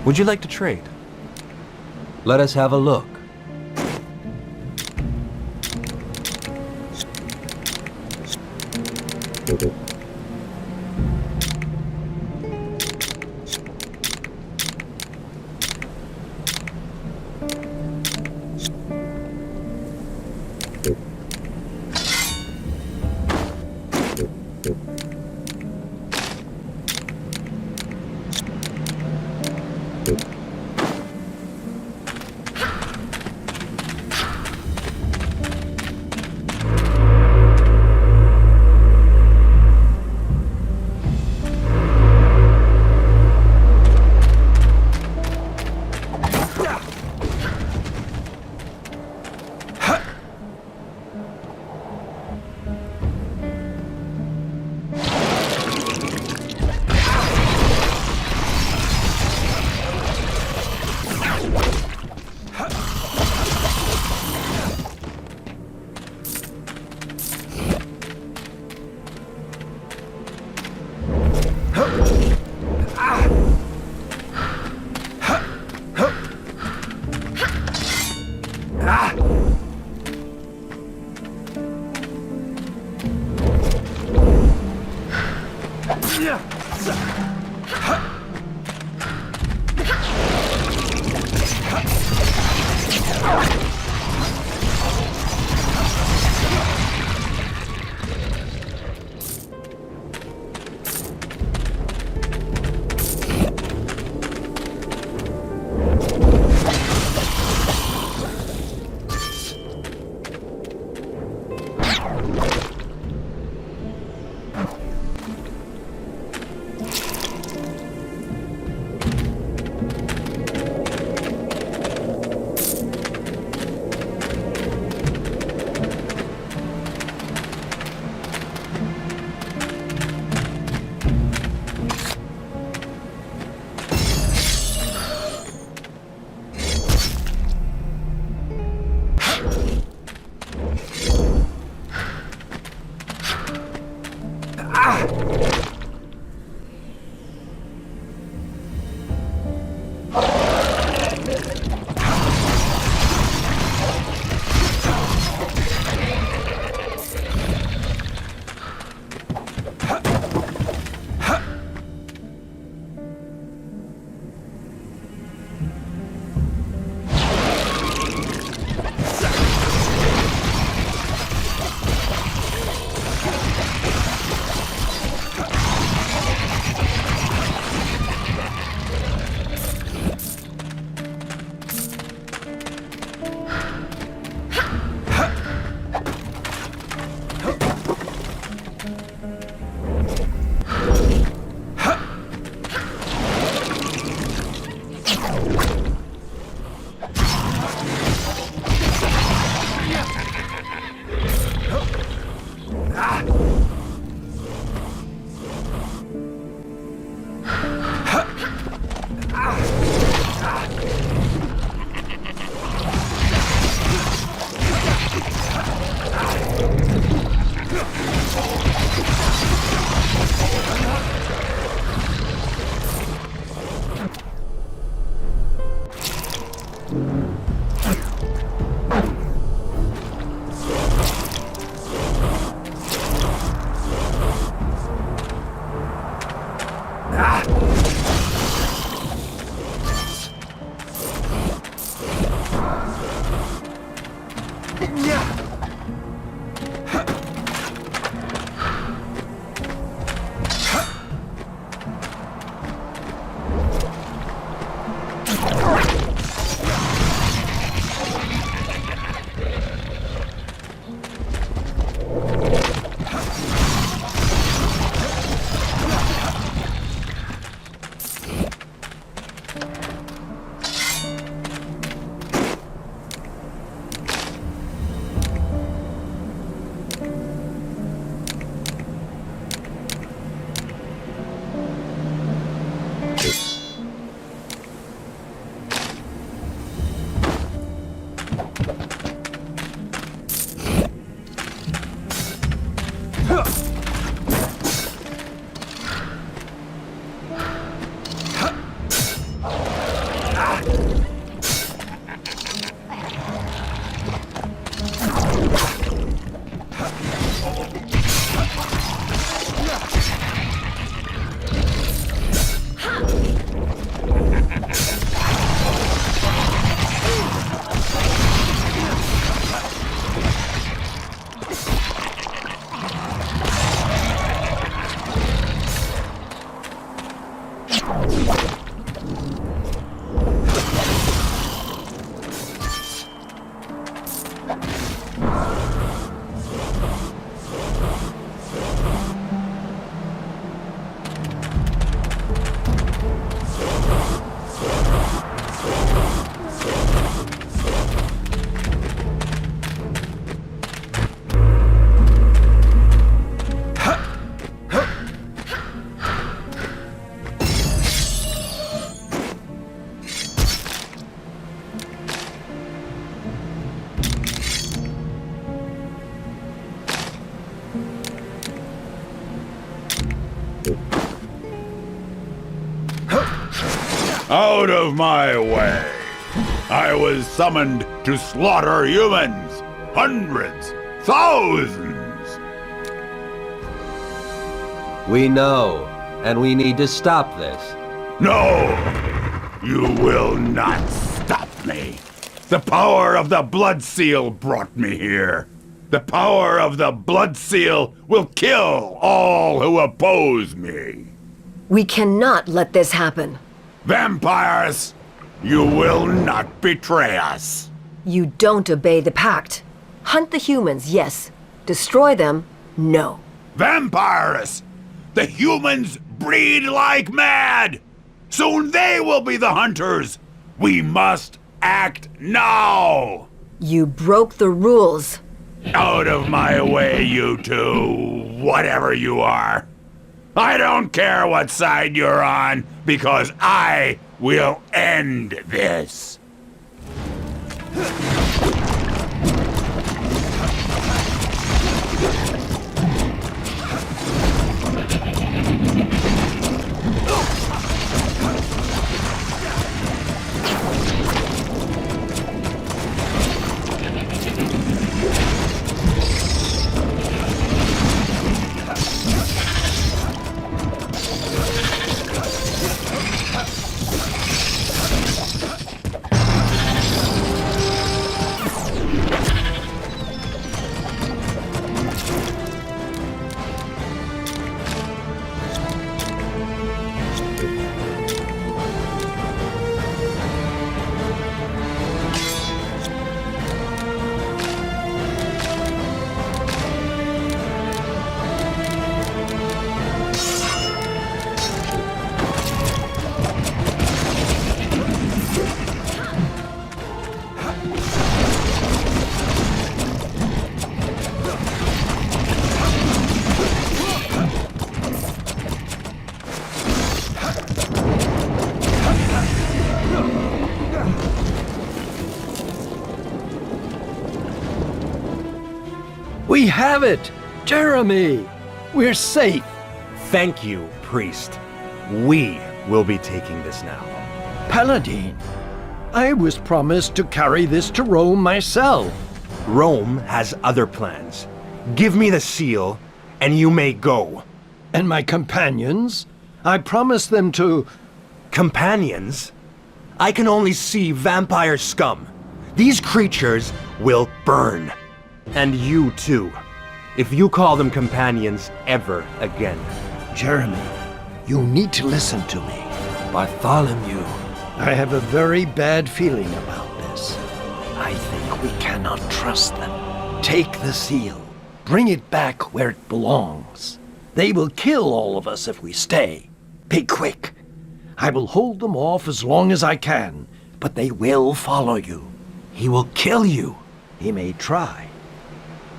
Would you like to trade? Let us have a look. Out of my way! I was summoned to slaughter humans! Hundreds! Thousands! We know, and we need to stop this. No! You will not stop me! The power of the Blood Seal brought me here! The power of the Blood Seal will kill all who oppose me! We cannot let this happen. Vampires! You will not betray us! You don't obey the pact. Hunt the humans, yes. Destroy them, no. Vampires! The humans breed like mad! Soon they will be the hunters! We must act now! You broke the rules. Out of my way, you two, whatever you are. I don't care what side you're on, because I will end this. We have it! Jeremy! We're safe! Thank you, priest. We will be taking this now. Paladin, I was promised to carry this to Rome myself. Rome has other plans. Give me the seal, and you may go. And my companions? I promised them to... Companions? I can only see vampire scum. These creatures will burn. And you too, if you call them companions ever again. Jeremy, you need to listen to me. Bartholomew. I have a very bad feeling about this. I think we cannot trust them. Take the seal. Bring it back where it belongs. They will kill all of us if we stay. Be quick. I will hold them off as long as I can, but they will follow you. He will kill you. He may try.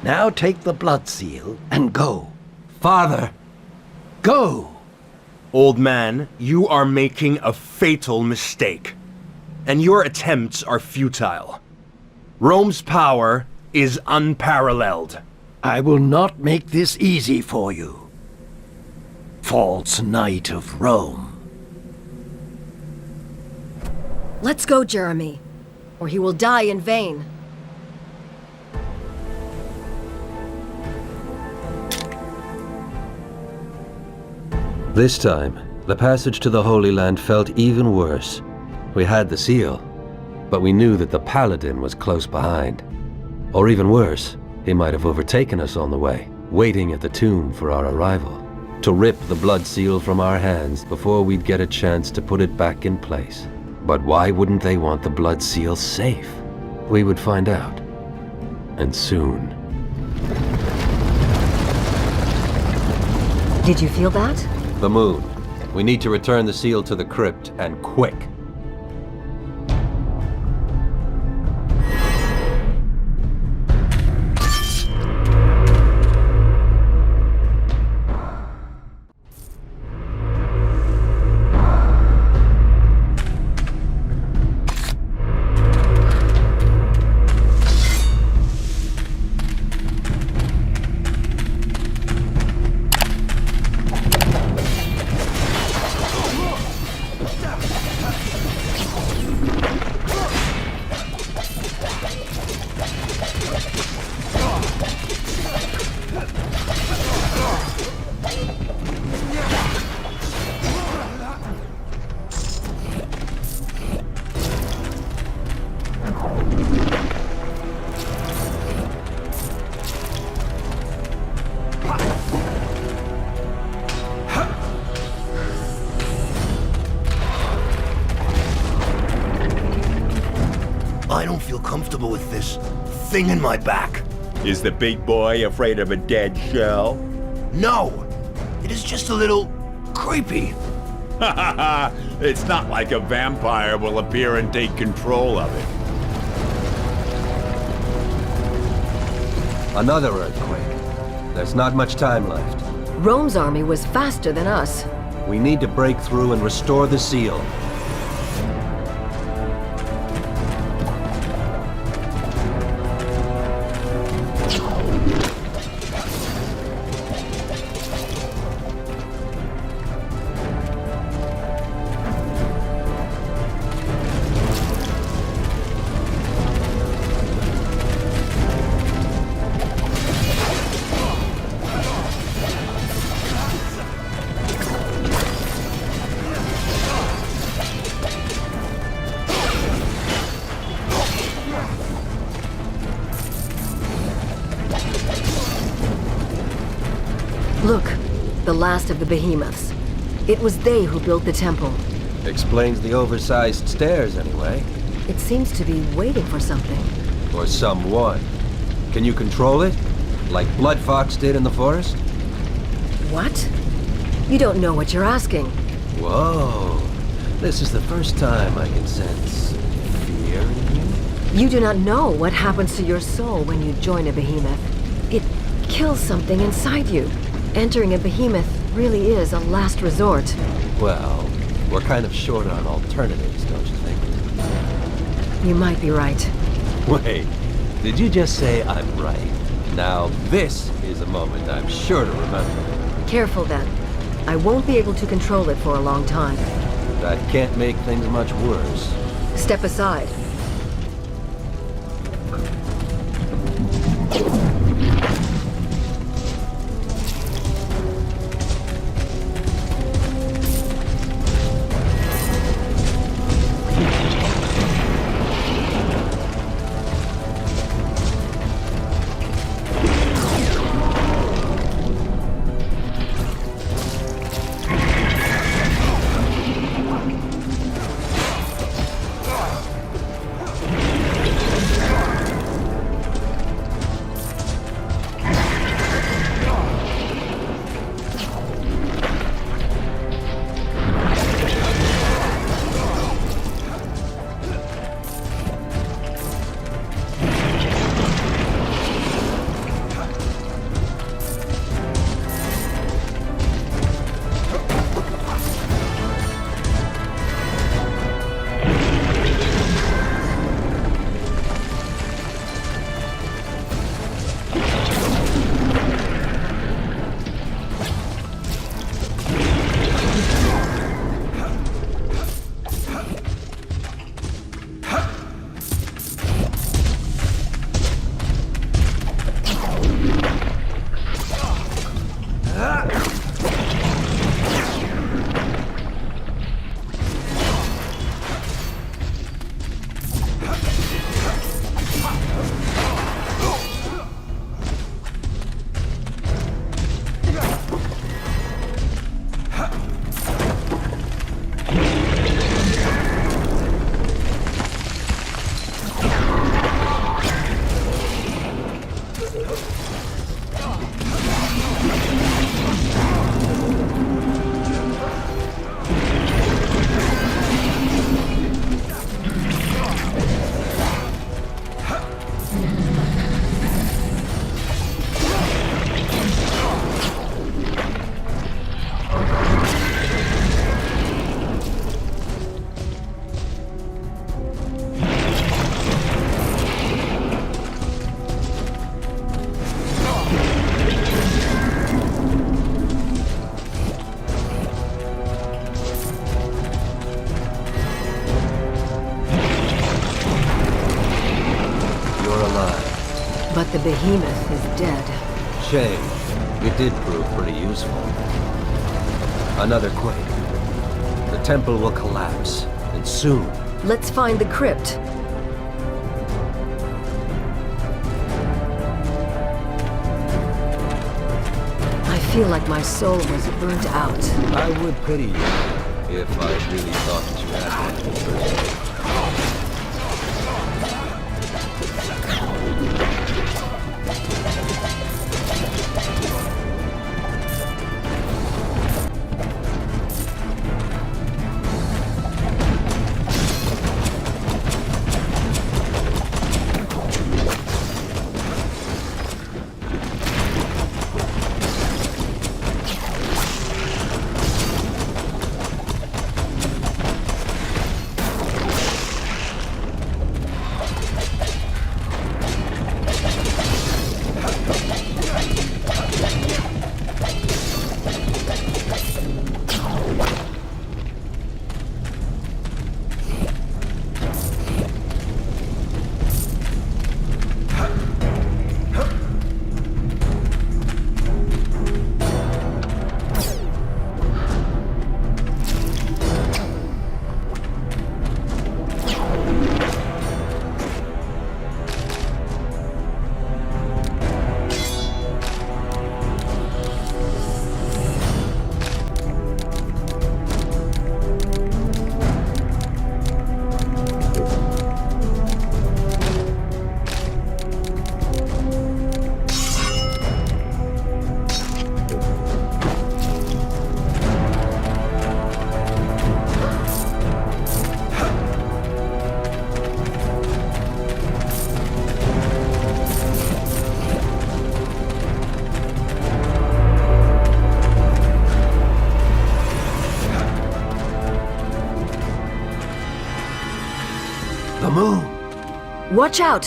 Now take the blood seal and go. Father! Go! Old man, you are making a fatal mistake. And your attempts are futile. Rome's power is unparalleled. I will not make this easy for you, false knight of Rome. Let's go, Jeremy, or he will die in vain. This time, the passage to the Holy Land felt even worse. We had the seal, but we knew that the Paladin was close behind. Or even worse, he might have overtaken us on the way, waiting at the tomb for our arrival, to rip the blood seal from our hands before we'd get a chance to put it back in place. But why wouldn't they want the blood seal safe? We would find out. And soon. Did you feel that? The moon. We need to return the seal to the crypt, and quick. I don't feel comfortable with this thing in my back. Is the big boy afraid of a dead shell? No, it is just a little creepy. It's not like a vampire will appear and take control of it. Another earthquake. There's not much time left. Rome's army was faster than us. We need to break through and restore the seal. Look, the last of the behemoths. It was they who built the temple. Explains the oversized stairs, anyway. It seems to be waiting for something. Or someone. Can you control it? Like Blood Fox did in the forest? What? You don't know what you're asking. Whoa. This is the first time I can sense fear in you. You do not know what happens to your soul when you join a behemoth. It kills something inside you. Entering a behemoth really is a last resort. Well, we're kind of short on alternatives, don't you think? You might be right. Wait, did you just say I'm right? Now, this is a moment I'm sure to remember. Careful then. I won't be able to control it for a long time. That can't make things much worse. Step aside. But the behemoth is dead. Shame. It did prove pretty useful. Another quake. The temple will collapse, and soon. Let's find the crypt. I feel like my soul was burnt out. I would pity you if I really thought that you had one in the first place. The moon! Watch out!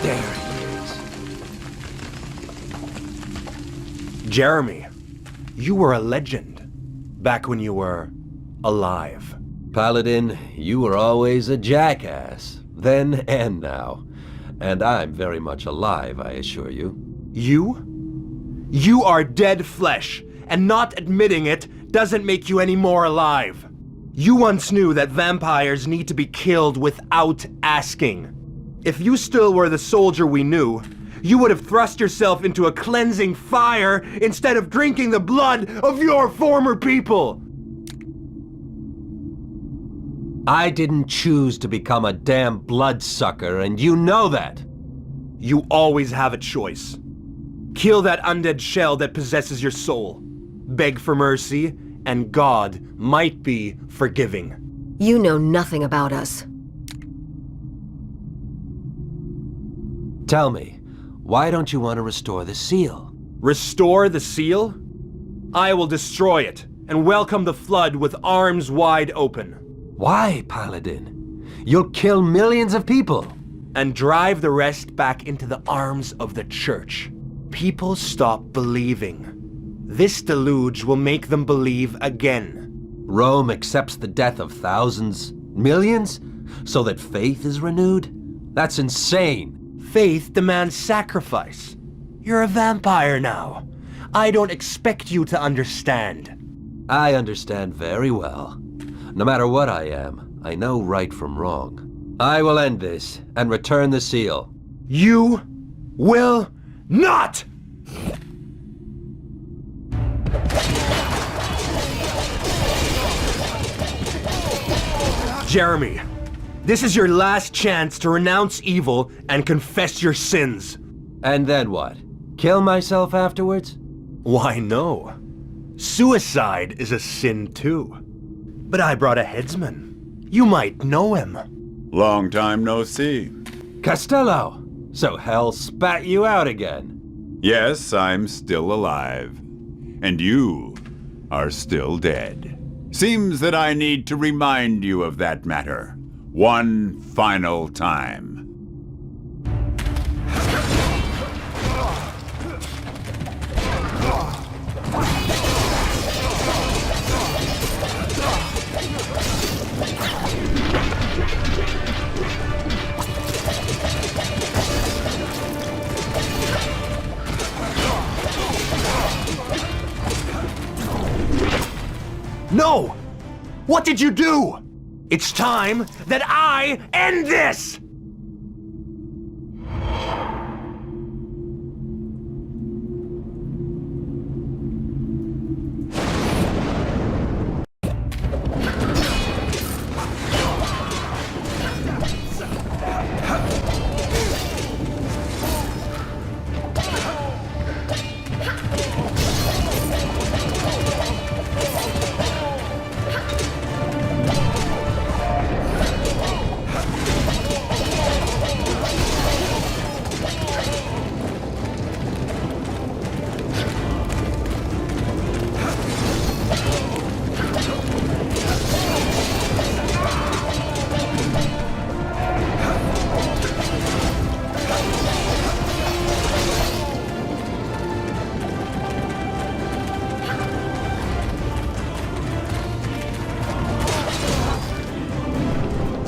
There he is. Jeremy, you were a legend. Back when you were alive. Paladin, you were always a jackass. Then and now. And I'm very much alive, I assure you. You? You are dead flesh, and not admitting it doesn't make you any more alive. You once knew that vampires need to be killed without asking. If you still were the soldier we knew, you would have thrust yourself into a cleansing fire instead of drinking the blood of your former people. I didn't choose to become a damn bloodsucker, and you know that. You always have a choice. Kill that undead shell that possesses your soul. Beg for mercy, and God might be forgiving. You know nothing about us. Tell me, why don't you want to restore the seal? Restore the seal? I will destroy it, and welcome the flood with arms wide open. Why, Paladin? You'll kill millions of people. And drive the rest back into the arms of the church. People stop believing. This deluge will make them believe again. Rome accepts the death of thousands, millions, so that faith is renewed? That's insane. Faith demands sacrifice. You're a vampire now. I don't expect you to understand. I understand very well. No matter what I am, I know right from wrong. I will end this and return the seal. You will not! Jeremy, this is your last chance to renounce evil and confess your sins. And then what? Kill myself afterwards? Why, no. Suicide is a sin too. But I brought a headsman. You might know him. Long time no see. Costello! So hell spat you out again. Yes, I'm still alive. And you are still dead. Seems that I need to remind you of that matter. One final time. No! What did you do? It's time that I end this!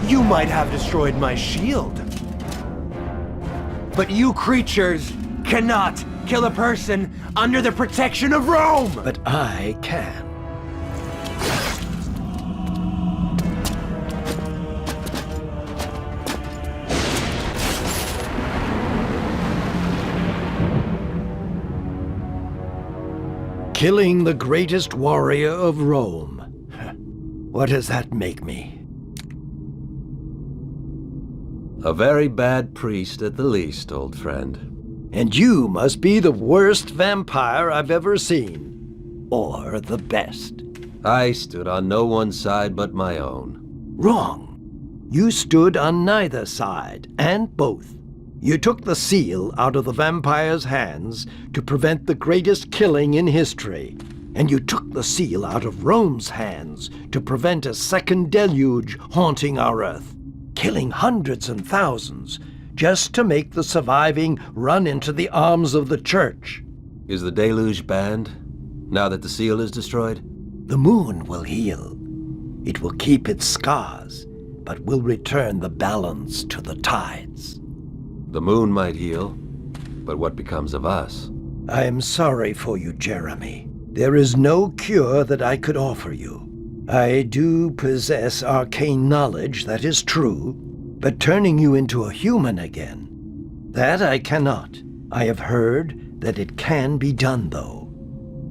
You might have destroyed my shield. But you creatures cannot kill a person under the protection of Rome! But I can. Killing the greatest warrior of Rome. What does that make me? A very bad priest at the least, old friend. And you must be the worst vampire I've ever seen. Or the best. I stood on no one side but my own. Wrong. You stood on neither side, and both. You took the seal out of the vampire's hands to prevent the greatest killing in history. And you took the seal out of Rome's hands to prevent a second deluge haunting our Earth. Killing hundreds and thousands, just to make the surviving run into the arms of the church. Is the deluge banned, now that the seal is destroyed? The moon will heal. It will keep its scars, but will return the balance to the tides. The moon might heal, but what becomes of us? I am sorry for you, Jeremy. There is no cure that I could offer you. I do possess arcane knowledge, that is true, but turning you into a human again, that I cannot. I have heard that it can be done, though.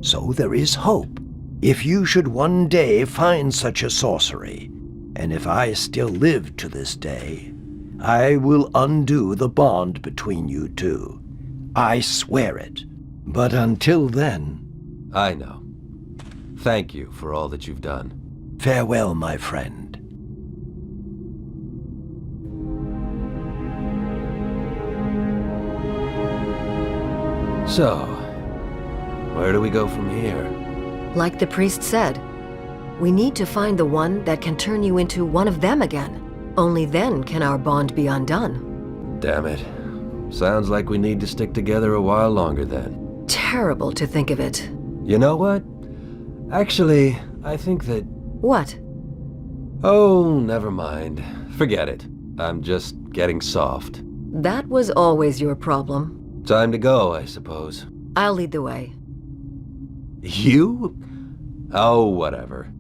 So there is hope. If you should one day find such a sorcery, and if I still live to this day, I will undo the bond between you two. I swear it. But until then... I know. Thank you for all that you've done. Farewell, my friend. So, where do we go from here? Like the priest said, we need to find the one that can turn you into one of them again. Only then can our bond be undone. Damn it. Sounds like we need to stick together a while longer then. Terrible to think of it. You know what? Actually, I think that... What? Oh, never mind. Forget it. I'm just getting soft. That was always your problem. Time to go, I suppose. I'll lead the way. You? Oh, whatever.